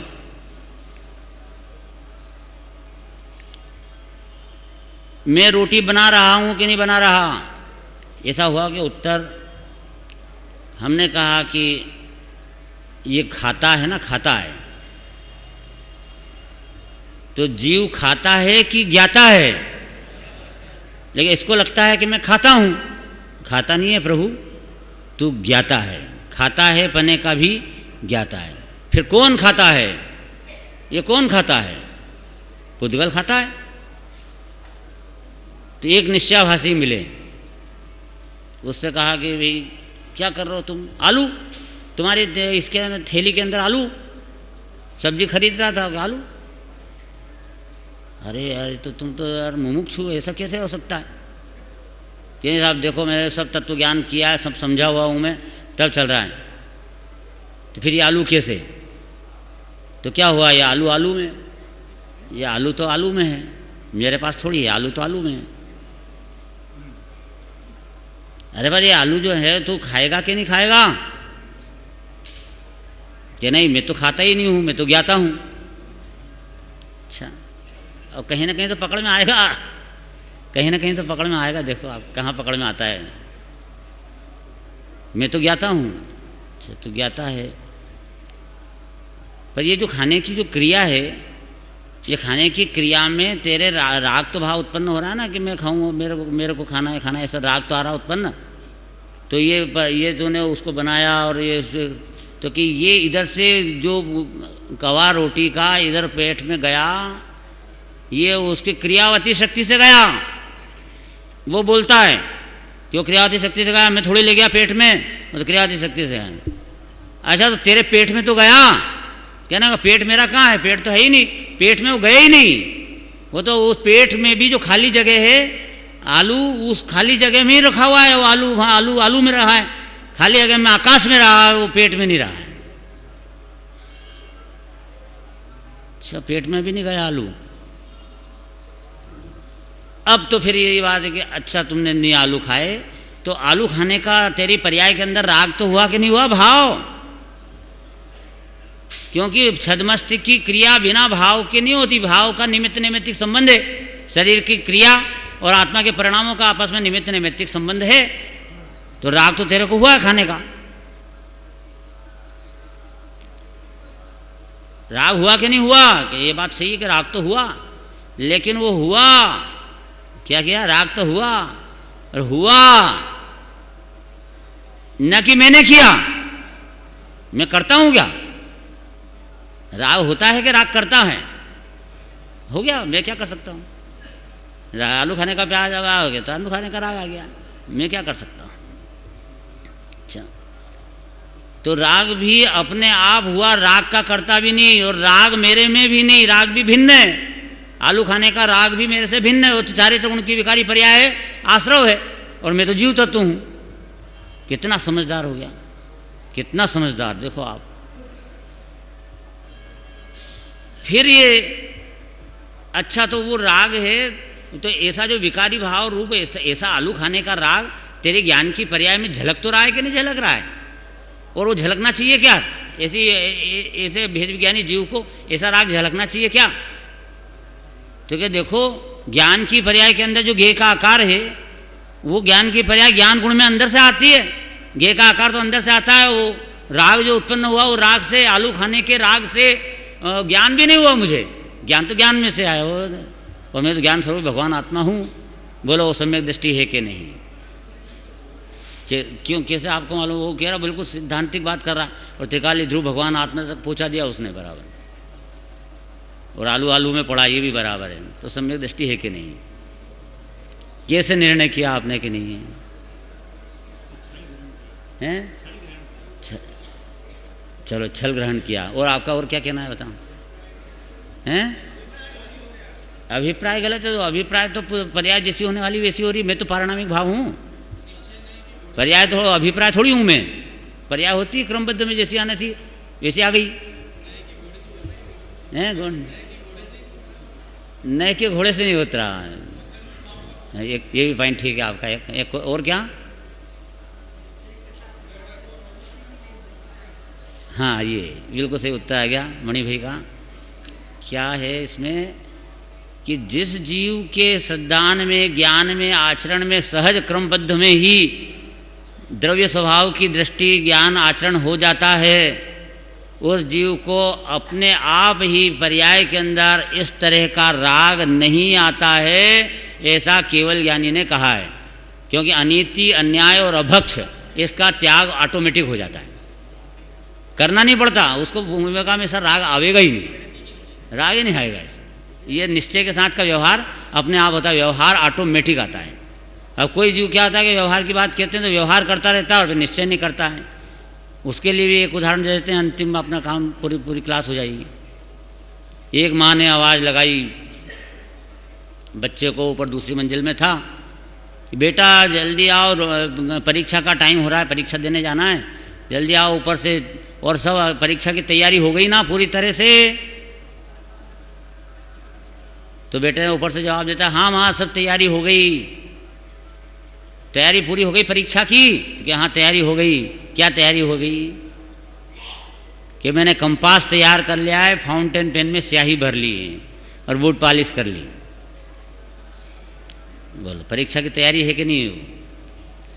मैं रोटी बना रहा हूँ कि नहीं बना रहा? ऐसा हुआ कि उत्तर हमने कहा कि ये खाता है ना, खाता है, तो जीव खाता है कि ज्ञाता है? लेकिन इसको लगता है कि मैं खाता हूँ। खाता नहीं है प्रभु, तू ज्ञाता है। खाता है पने का भी ज्ञाता है। फिर कौन खाता है? ये कौन खाता है? पुद्गल खाता है। तो एक निश्चयाभासी मिले, उससे कहा कि भाई क्या कर रहे हो तुम? आलू, तुम्हारे इसके थैली के अंदर आलू, सब्जी खरीद रहा था, आलू। अरे यार तो तुम तो यार मुमुक्षु, ऐसा कैसे हो सकता है? कि साहब देखो मैंने सब तत्व ज्ञान किया है, सब समझा हुआ हूँ मैं, तब चल रहा है। तो फिर ये आलू कैसे? तो क्या हुआ, ये आलू आलू में, ये आलू तो आलू में है, मेरे पास थोड़ी है, आलू तो आलू में है। अरे भाई ये आलू जो है तू खाएगा कि नहीं खाएगा? कि नहीं मैं तो खाता ही नहीं हूँ, मैं तो ज्ञाता हूँ। अच्छा, और कहीं ना कहीं तो पकड़ में आएगा, कहीं ना कहीं तो पकड़ में आएगा। देखो आप कहाँ पकड़ में आता है। मैं तो ज्ञाता हूँ। अच्छा तो ज्ञाता है, पर ये जो खाने की जो क्रिया है, ये खाने की क्रिया में तेरे राग तो भाव उत्पन्न हो रहा है ना कि मैं खाऊँ, मेरे को खाना है, ऐसा राग तो आ रहा उत्पन्न। तो ये तूने उसको बनाया और ये तो कि ये इधर से जो कवा रोटी का इधर पेट में गया, ये उसकी क्रियावती शक्ति से गया। वो बोलता है कि वो क्रियावती शक्ति से गया, मैं थोड़ी ले गया पेट में, वो तो क्रियावती शक्ति से गया। अच्छा तो तेरे पेट में तो गया, कहना पेट मेरा कहाँ है? पेट तो है ही नहीं, पेट में वो गया ही नहीं। वो तो उस पेट में भी जो खाली जगह है, आलू उस खाली जगह में ही रखा हुआ है। वो आलू वहाँ आलू में रहा है, खाली जगह में आकाश में रहा है, वो पेट में नहीं रहा है। अच्छा पेट में भी नहीं गया आलू। अब तो फिर ये बात है कि अच्छा तुमने नहीं आलू खाए, तो आलू खाने का तेरी पर्याय के अंदर राग तो हुआ कि नहीं हुआ? भाव। क्योंकि छदमस्तिष्क की क्रिया बिना भाव के नहीं होती। भाव का निमित्त नैमित्तिक संबंध है। शरीर की क्रिया और आत्मा के परिणामों का आपस में निमित्त नैमित्तिक संबंध है। तो राग तो तेरे को हुआ खाने का। राग हुआ कि नहीं हुआ? कि ये बात सही है कि राग तो हुआ, लेकिन वो हुआ क्या? किया राग तो हुआ, और हुआ न कि मैंने किया, मैं करता हूं क्या? राग होता है कि राग करता है? हो गया, मैं क्या कर सकता हूँ? आलू खाने का प्याज आ गया तो आलू खाने का राग आ गया, मैं क्या कर सकता हूँ? अच्छा तो राग भी अपने आप हुआ, राग का करता भी नहीं, और राग मेरे में भी नहीं, राग भी भिन्न है। आलू खाने का राग भी मेरे से भिन्न है। वो तो चारित्र गुण की विकारी पर्याय है, आश्रव है, और मैं तो जीव तत्व हूँ। कितना समझदार हो गया, कितना समझदार! देखो आप। फिर ये अच्छा तो वो राग है, तो ऐसा जो विकारी भाव रूप ऐसा आलू खाने का राग तेरे ज्ञान की पर्याय में झलक तो रहा है कि नहीं झलक रहा है? और वो झलकना चाहिए क्या? ऐसे भेद विज्ञानी जीव को ऐसा राग झलकना चाहिए क्या? तो क्या देखो, ज्ञान की पर्याय के अंदर जो गेय का आकार है, वो ज्ञान की पर्याय ज्ञान गुण में अंदर से आती है। गेय का आकार तो अंदर से आता है। वो राग जो उत्पन्न हुआ, वो राग से, आलू खाने के राग से ज्ञान भी नहीं हुआ मुझे। ज्ञान तो ज्ञान में से आया हो, और मैं तो ज्ञान स्वरूप भगवान आत्मा हूँ। बोलो वो सम्यक दृष्टि है कि नहीं? क्यों, कैसे आपको मालूम? वो कह रहा बिल्कुल सिद्धांतिक बात कर रहा, और त्रिकाली ध्रुव भगवान आत्मा तक पहुँचा दिया उसने बराबर, और आलू आलू में पड़ा ये भी बराबर है। तो सम्यक दृष्टि है कि नहीं? कैसे निर्णय किया आपने कि नहीं है? चलो छल ग्रहण किया। और आपका और क्या कहना है बताओ? हैं? अभिप्राय गलत है तो अभिप्राय तो पर्याय जैसी होने वाली वैसी हो रही। मैं तो पारिणामिक भाव हूँ, पर्याय तो अभिप्राय थोड़ी हूँ मैं। पर्याय होती है क्रमबद्ध में जैसी आना थी वैसी आ गई। हैं? नए के घोड़े से नहीं उतरा। ये भी पॉइंट ठीक है आपका। एक और क्या? हाँ, ये बिल्कुल सही उत्तर आ गया मणि भाई का। क्या है इसमें कि जिस जीव के सिद्धांत में, ज्ञान में, आचरण में सहज क्रमबद्ध में ही द्रव्य स्वभाव की दृष्टि, ज्ञान, आचरण हो जाता है, उस जीव को अपने आप ही पर्याय के अंदर इस तरह का राग नहीं आता है, ऐसा केवल ज्ञानी ने कहा है। क्योंकि अनीति, अन्याय और अभक्ष इसका त्याग ऑटोमेटिक हो जाता है, करना नहीं पड़ता उसको। भूमिका में सर राग आवेगा ही नहीं, राग ही नहीं आएगा ऐसा। ये निश्चय के साथ का व्यवहार अपने आप होता है, व्यवहार ऑटोमेटिक आता है। अब कोई जीव क्या होता है कि व्यवहार की बात कहते हैं तो व्यवहार करता रहता है और फिर निश्चय नहीं करता है। उसके लिए भी एक उदाहरण दे देते हैं, अंतिम में अपना काम पूरी क्लास हो जाएगी। एक माँ ने आवाज़ लगाई बच्चे को, ऊपर दूसरी मंजिल में था, बेटा जल्दी आओ, परीक्षा का टाइम हो रहा है, परीक्षा देने जाना है, जल्दी आओ ऊपर से। और सब परीक्षा की तैयारी हो गई ना पूरी तरह से? तो बेटे ने ऊपर से जवाब देता, हाँ माँ सब तैयारी हो गई। तैयारी पूरी हो गई परीक्षा की? तो क्या हाँ तैयारी हो गई। क्या तैयारी हो गई? कि मैंने कंपास तैयार कर लिया है, फाउंटेन पेन में स्याही भर ली है और वुड पॉलिश कर ली। बोलो परीक्षा की तैयारी है कि नहीं?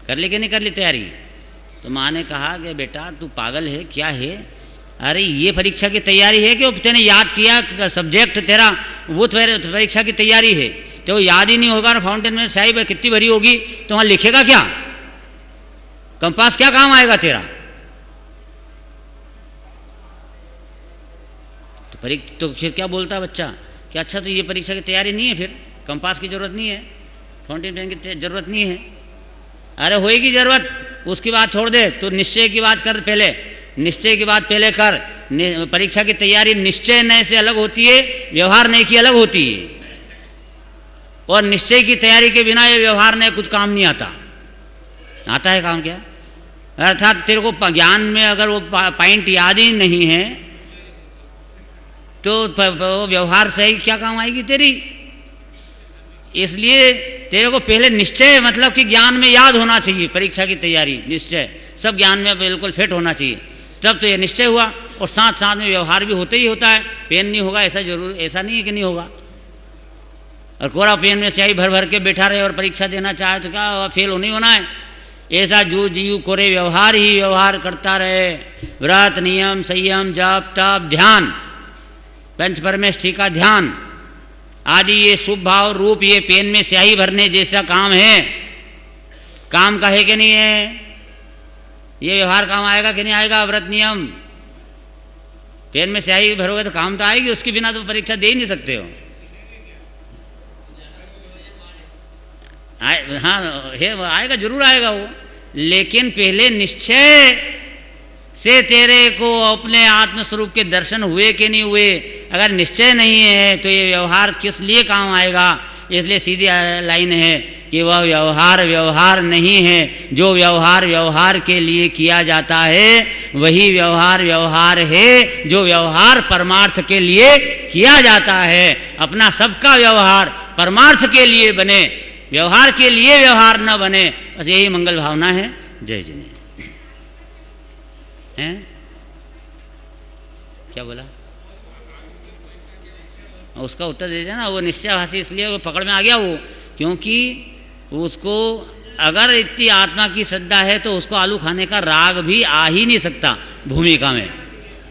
कर ली कि नहीं कर ली तैयारी? तो माँ ने कहा कि बेटा तू पागल है क्या है? अरे ये परीक्षा की तैयारी है कि तेने याद किया सब्जेक्ट तेरा वो परीक्षा की तैयारी है। तो याद ही नहीं होगा ना, फाउंटेन में स्याही कितनी भरी होगी तो वहाँ लिखेगा क्या? कंपास क्या काम आएगा तेरा? तो फिर क्या बोलता है बच्चा कि अच्छा तो ये परीक्षा की तैयारी नहीं है, फिर कंपास की ज़रूरत नहीं है, फाउंटेन पेन की ज़रूरत नहीं है। अरे होएगी ज़रूरत, उसकी बात छोड़ दे, तो निश्चय की बात कर पहले, निश्चय की बात पहले कर। परीक्षा की तैयारी निश्चय नए से अलग होती है, व्यवहार नए की अलग होती है। और निश्चय की तैयारी के बिना ये व्यवहार नए कुछ काम नहीं आता। आता है काम क्या? अर्थात तेरे को ज्ञान में अगर वो पॉइंट याद ही नहीं है तो व्यवहार से ही क्या काम आएगी तेरी? इसलिए तेरे को पहले निश्चय, मतलब कि ज्ञान में याद होना चाहिए, परीक्षा की तैयारी निश्चय सब ज्ञान में बिल्कुल फिट होना चाहिए, तब तो ये निश्चय हुआ। और साथ साथ में व्यवहार भी होते ही होता है। पेन नहीं होगा ऐसा जरूर, ऐसा नहीं है कि नहीं होगा। और कोरा पेन में स्याही भर भर के बैठा रहे और परीक्षा देना चाहे तो क्या फेल नहीं होना है? ऐसा जो जीव कोरे व्यवहार ही व्यवहार करता रहे, व्रत, नियम, संयम, जप, तप, ध्यान, पंच परमेष्ठी का ध्यान आदि, ये शुभ भाव रूप ये पेन में स्याही भरने जैसा काम है। काम का है कि नहीं है? ये व्यवहार काम आएगा कि नहीं आएगा? व्रत, नियम, पेन में स्याही भरोगे तो काम तो आएगी, उसके बिना तो परीक्षा दे ही नहीं सकते हो। हाँ है, आएगा, जरूर आएगा वो, लेकिन पहले निश्चय से तेरे को अपने आत्मस्वरूप के दर्शन हुए कि नहीं हुए। अगर निश्चय नहीं है तो ये व्यवहार किस लिए काम आएगा? इसलिए सीधी लाइन है कि वह व्यवहार व्यवहार नहीं है। जो व्यवहार व्यवहार के लिए किया जाता है वही व्यवहार व्यवहार है, जो व्यवहार परमार्थ के लिए किया जाता है। अपना सबका व्यवहार परमार्थ के लिए बने, व्यवहार के लिए व्यवहार न बने, बस यही मंगल भावना है। जय जिने हैं? क्या बोला? उसका उत्तर दे देना। वो निश्चयभाषी इसलिए वो पकड़ में आ गया वो, क्योंकि उसको अगर इतनी आत्मा की श्रद्धा है तो उसको आलू खाने का राग भी आ ही नहीं सकता, भूमिका में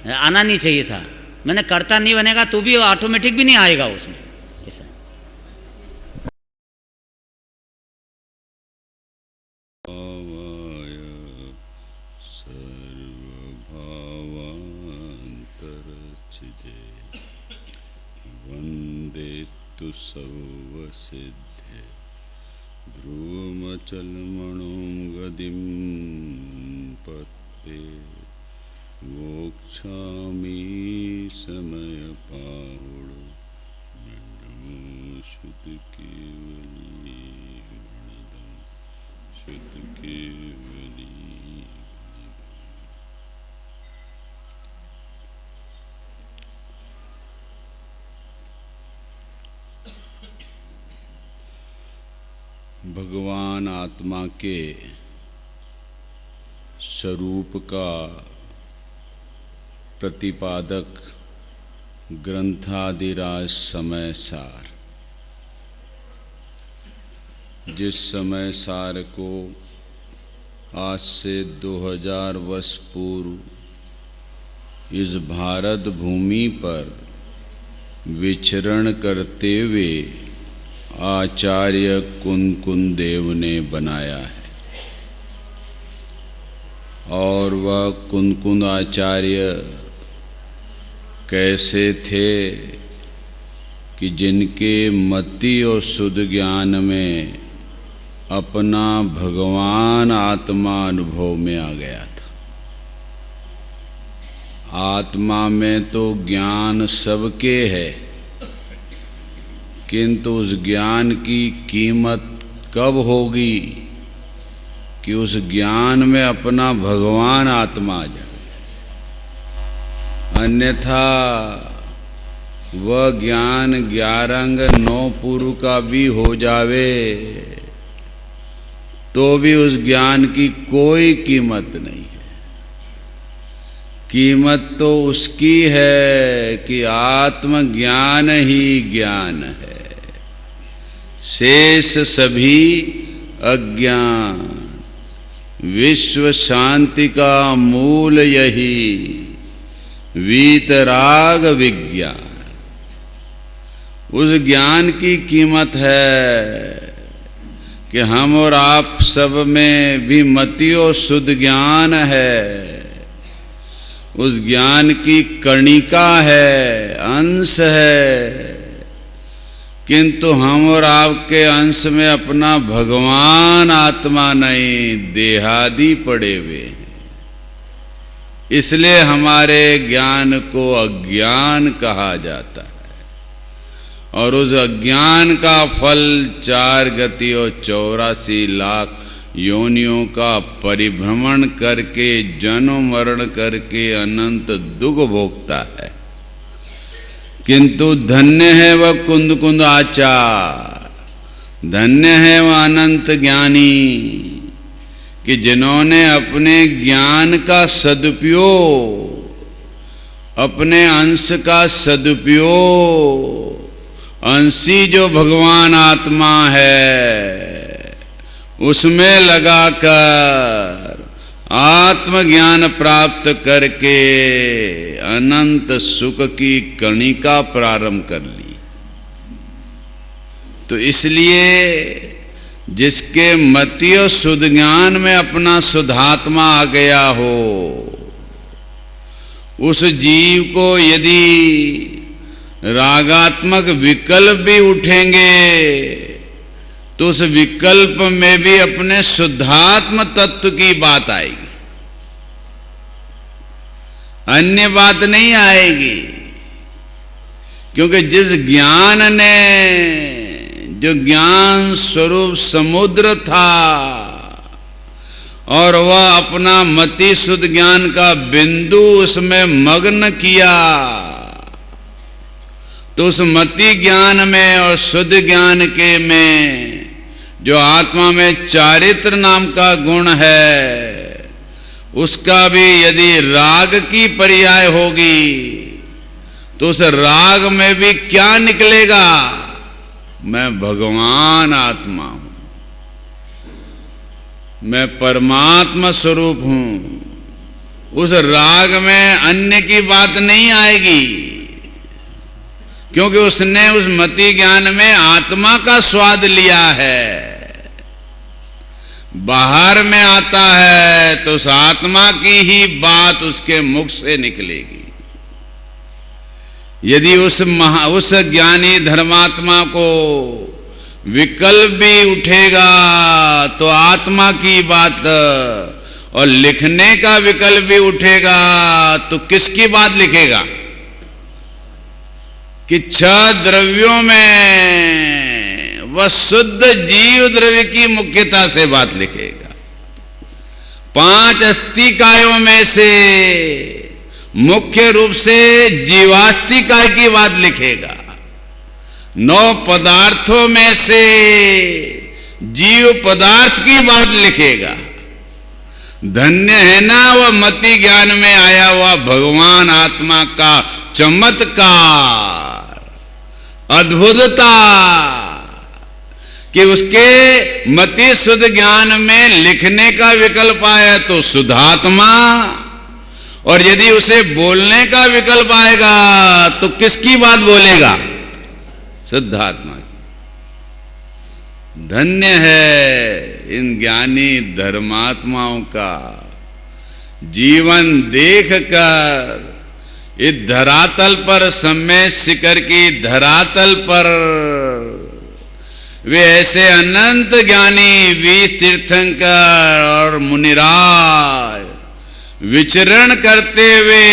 आना नहीं चाहिए था। मैंने करता नहीं बनेगा तो भी ऑटोमेटिक भी नहीं आएगा उसमें। ऐसा सर्वसिद्धे ध्रुवमचलमणों गतिं पत्ते वोक्षामि समयपाहुड मिंडमो श्रुतकेवली वणदं श्रुतकेवली। भगवान आत्मा के स्वरूप का प्रतिपादक ग्रंथादिराज समय सार, जिस समय सार को आज से 2000 वर्ष पूर्व इस भारत भूमि पर विचरण करते हुए आचार्य कुनकुन देव ने बनाया है। और वह कुनकुन आचार्य कैसे थे कि जिनके मति और शुद्ध ज्ञान में अपना भगवान आत्मा अनुभव में आ गया था। आत्मा में तो ज्ञान सबके है, किंतु उस ज्ञान की कीमत कब होगी कि उस ज्ञान में अपना भगवान आत्मा आ जाए। अन्यथा वह ज्ञान 11 अंग 9 पूर्व का भी हो जावे तो भी उस ज्ञान की कोई कीमत नहीं है। कीमत तो उसकी है कि आत्मज्ञान ही ज्ञान है, शेष सभी अज्ञान। विश्व शांति का मूल यही वीतराग विज्ञान। उस ज्ञान की कीमत है कि हम और आप सब में भी मति और शुद्ध ज्ञान है। उस ज्ञान की कणिका है, अंश है, किंतु हम और आपके अंश में अपना भगवान आत्मा नहीं, देहादि पड़े हुए हैं। इसलिए हमारे ज्ञान को अज्ञान कहा जाता है। और उस अज्ञान का फल 4 गति और 84 लाख योनियों का परिभ्रमण करके जन्म मरण करके अनंत दुख भोगता है। किंतु धन्य है वह कुंद कुंद आचार, धन्य है वह अनंत ज्ञानी कि जिन्होंने अपने ज्ञान का सदुपयोग, अपने अंश का सदुपयोग, अंशी जो भगवान आत्मा है उसमें लगाकर आत्मज्ञान प्राप्त करके अनंत सुख की कणिका प्रारंभ कर ली। तो इसलिए जिसके मति और शुद्ध ज्ञान में अपना शुद्धात्मा आ गया हो, उस जीव को यदि रागात्मक विकल्प भी उठेंगे तो उस विकल्प में भी अपने शुद्धात्म तत्व की बात आएगी, अन्य बात नहीं आएगी। क्योंकि जिस ज्ञान ने, जो ज्ञान स्वरूप समुद्र था और वह अपना मति शुद्ध ज्ञान का बिंदु उसमें मग्न किया, तो उस मति ज्ञान में और शुद्ध ज्ञान के में जो आत्मा में चारित्र नाम का गुण है, उसका भी यदि राग की पर्याय होगी तो उस राग में भी क्या निकलेगा? मैं भगवान आत्मा हूं, मैं परमात्मा स्वरूप हूं। उस राग में अन्य की बात नहीं आएगी, क्योंकि उसने उस मति ज्ञान में आत्मा का स्वाद लिया है। बाहर में आता है तो उस आत्मा की ही बात उसके मुख से निकलेगी। यदि उस ज्ञानी धर्मात्मा को विकल्प भी उठेगा तो आत्मा की बात और लिखने का विकल्प भी उठेगा तो किसकी बात लिखेगा? कि 6 द्रव्यों में वह शुद्ध जीव द्रव्य की मुख्यता से बात लिखेगा। 5 अस्थिकायों में से मुख्य रूप से जीवास्थिकाय की बात लिखेगा। 9 पदार्थों में से जीव पदार्थ की बात लिखेगा। धन्य है ना वह मति ज्ञान में आया हुआ भगवान आत्मा का चमत्कार, अद्भुतता, कि उसके मति शुद्ध ज्ञान में लिखने का विकल्प आया तो शुद्धात्मा, और यदि उसे बोलने का विकल्प आएगा तो किसकी बात बोलेगा? शुद्धात्मा की। धन्य है इन ज्ञानी धर्मात्माओं का जीवन देखकर इस धरातल पर, समय शिखर की धरातल पर वे ऐसे अनंत ज्ञानी 20 तीर्थंकर और मुनिराज विचरण करते हुए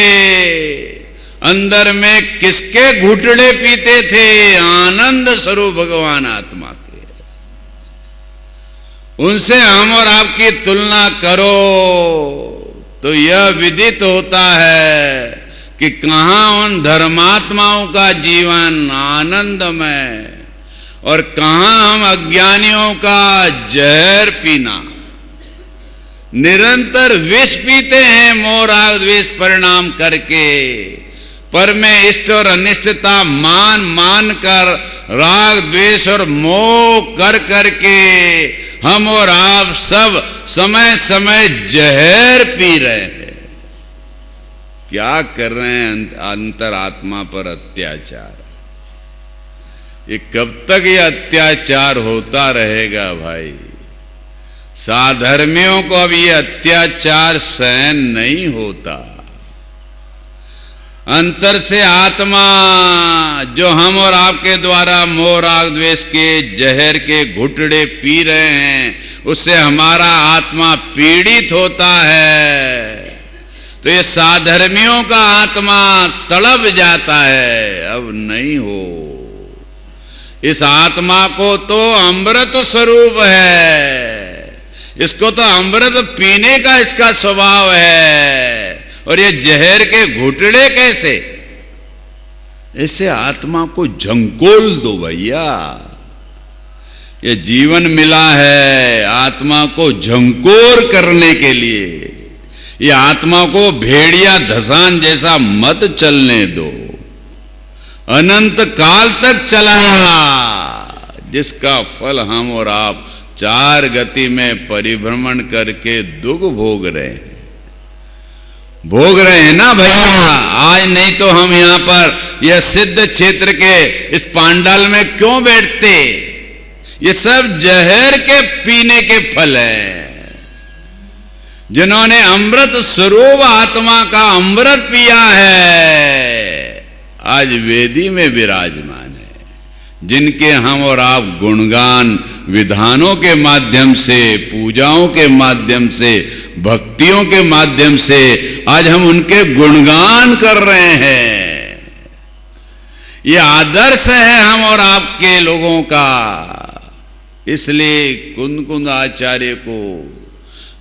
अंदर में किसके घुटड़े पीते थे? आनंद स्वरूप भगवान आत्मा के। उनसे हम और आपकी तुलना करो तो यह विदित होता है कि कहां उन धर्मात्माओं का जीवन आनंदमय और कहां हम अज्ञानियों का जहर पीना। निरंतर विष पीते हैं मोह राग द्वेष परिणाम करके, पर में इष्ट और अनिष्टता मान मान कर, राग द्वेष और मोह कर करके हम और आप सब समय समय जहर पी रहे हैं। क्या कर रहे हैं? अंतरात्मा पर अत्याचार। ये कब तक ये अत्याचार होता रहेगा भाई? साधर्मियों को अब ये अत्याचार सहन नहीं होता। अंतर से आत्मा जो हम और आपके द्वारा मोह राग द्वेष के जहर के घुटड़े पी रहे हैं, उससे हमारा आत्मा पीड़ित होता है। तो ये साधर्मियों का आत्मा तड़प जाता है, अब नहीं हो। इस आत्मा को तो अमृत स्वरूप है, इसको तो अमृत पीने का इसका स्वभाव है, और ये जहर के घुटड़े कैसे? ऐसे आत्मा को झंकोल दो भैया। ये जीवन मिला है आत्मा को झंकोर करने के लिए। ये आत्मा को भेड़िया धसान जैसा मत चलने दो। अनंत काल तक चला, जिसका फल हम और आप 4 गति में परिभ्रमण करके दुख भोग रहे हैं। भोग रहे हैं ना भैया? आज नहीं तो हम यहां पर यह सिद्ध क्षेत्र के इस पांडाल में क्यों बैठते? ये सब जहर के पीने के फल है। जिन्होंने अमृत स्वरूप आत्मा का अमृत पिया है, आज वेदी में विराजमान है। जिनके हम और आप गुणगान विधानों के माध्यम से, पूजाओं के माध्यम से, भक्तियों के माध्यम से आज हम उनके गुणगान कर रहे हैं। ये आदर्श है हम और आपके लोगों का। इसलिए कुंद कुंद आचार्य को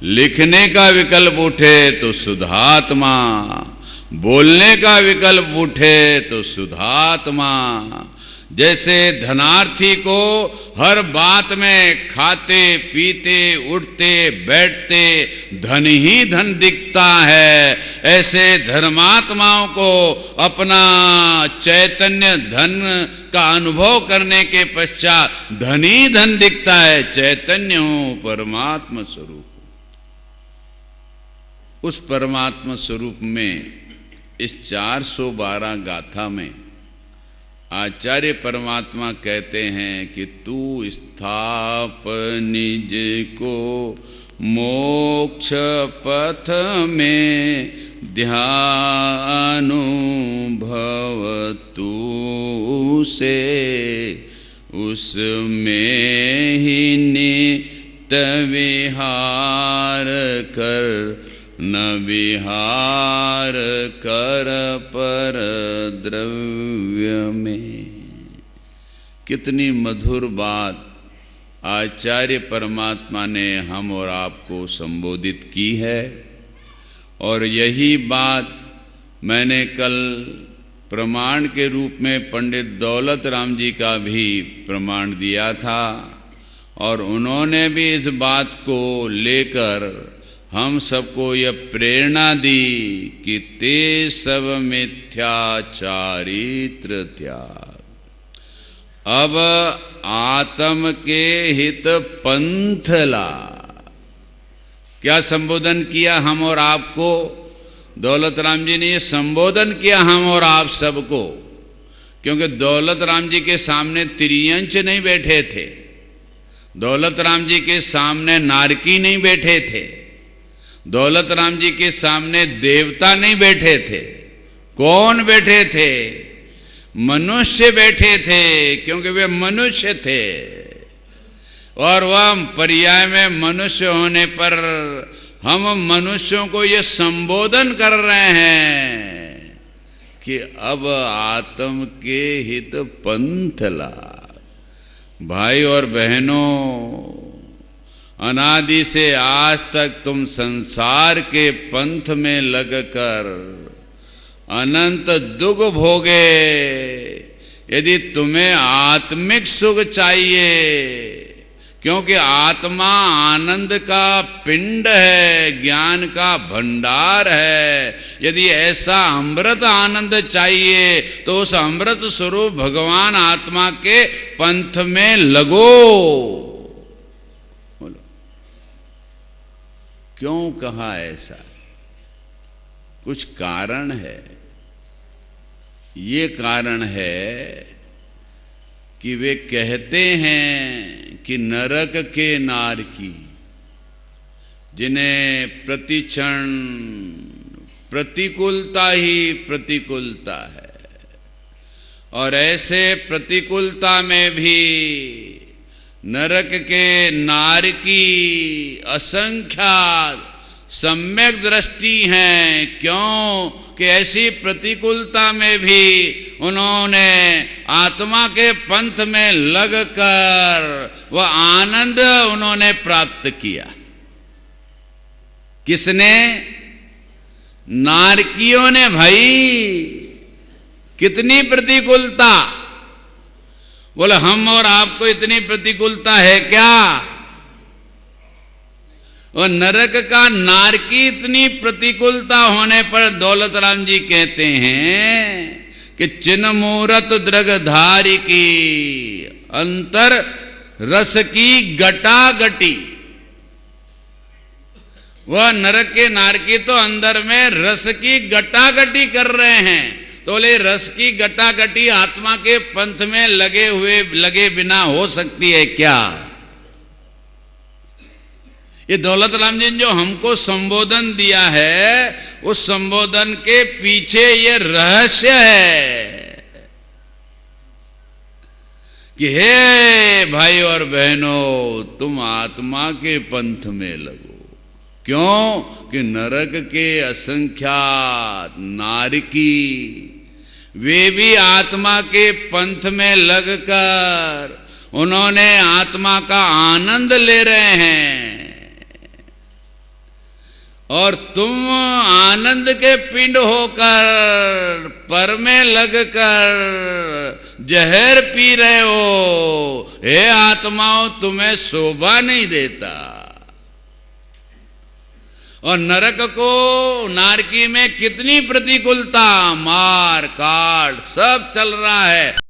लिखने का विकल्प उठे तो शुद्धात्मा, बोलने का विकल्प उठे तो शुद्धात्मा। जैसे धनार्थी को हर बात में खाते पीते उठते बैठते धन ही धन दिखता है, ऐसे धर्मात्माओं को अपना चैतन्य धन का अनुभव करने के पश्चात धन ही धन दिखता है। चैतन्य हो परमात्मा स्वरूप। उस परमात्मा स्वरूप में इस 412 गाथा में आचार्य परमात्मा कहते हैं कि तू स्थाप निज को मोक्ष पथ में ध्यानु भव तू से उसमें ही नित्य विहार कर, न विहार कर पर द्रव्य में। कितनी मधुर बात आचार्य परमात्मा ने हम और आपको संबोधित की है। और यही बात मैंने कल प्रमाण के रूप में पंडित दौलत राम जी का भी प्रमाण दिया था, और उन्होंने भी इस बात को लेकर हम सबको यह प्रेरणा दी कि ते सब मिथ्या चारित्र त्याग। अब आत्म के हित पंथ ला। क्या संबोधन किया हम और आपको? दौलत राम जी ने ये संबोधन किया हम और आप सबको, क्योंकि दौलत राम जी के सामने त्रियंच नहीं बैठे थे, दौलत राम जी के सामने नारकी नहीं बैठे थे, दौलत राम जी के सामने देवता नहीं बैठे थे। कौन बैठे थे? मनुष्य बैठे थे, क्योंकि वे मनुष्य थे। और वह पर्याय में मनुष्य होने पर हम मनुष्यों को ये संबोधन कर रहे हैं कि अब आत्म के हित पंथ ला। भाई और बहनों, अनादि से आज तक तुम संसार के पंथ में लगकर अनंत दुख भोगे। यदि तुम्हें आत्मिक सुख चाहिए, क्योंकि आत्मा आनंद का पिंड है, ज्ञान का भंडार है, यदि ऐसा अमृत आनंद चाहिए तो उस अमृत स्वरूप भगवान आत्मा के पंथ में लगो। बोलो, क्यों कहा ऐसा? कुछ कारण है। ये कारण है कि वे कहते हैं कि नरक के नारकी, जिन्हें प्रतिक्षण प्रतिकूलता ही प्रतिकूलता है, और ऐसे प्रतिकूलता में भी नरक के नारकी असंख्यात सम्यक दृष्टि हैं। क्यों कि ऐसी प्रतिकूलता में भी उन्होंने आत्मा के पंथ में लगकर वह आनंद उन्होंने प्राप्त किया। किसने? नारकियों ने। भाई कितनी प्रतिकूलता! बोले हम और आपको इतनी प्रतिकूलता है क्या? और नरक का नारकी इतनी प्रतिकूलता होने पर दौलत राम जी कहते हैं कि चिन्ह मूरत द्रगधारी की अंतर रस की गटागटी। वह नरक के नारकी तो अंदर में रस की गटागटी कर रहे हैं। तो बोले रस की गटागटी आत्मा के पंथ में लगे बिना हो सकती है क्या? ये दौलत राम जी ने जो हमको संबोधन दिया है, उस संबोधन के पीछे ये रहस्य है कि हे भाई और बहनों, तुम आत्मा के पंथ में लगो। क्यों कि नरक के असंख्यात नारकी वे भी आत्मा के पंथ में लगकर उन्होंने आत्मा का आनंद ले रहे हैं, और तुम आनंद के पिंड होकर पर में लगकर जहर पी रहे हो। हे आत्माओं, तुम्हें शोभा नहीं देता। और नरक को नारकी में कितनी प्रतिकूलता, मार काट सब चल रहा है।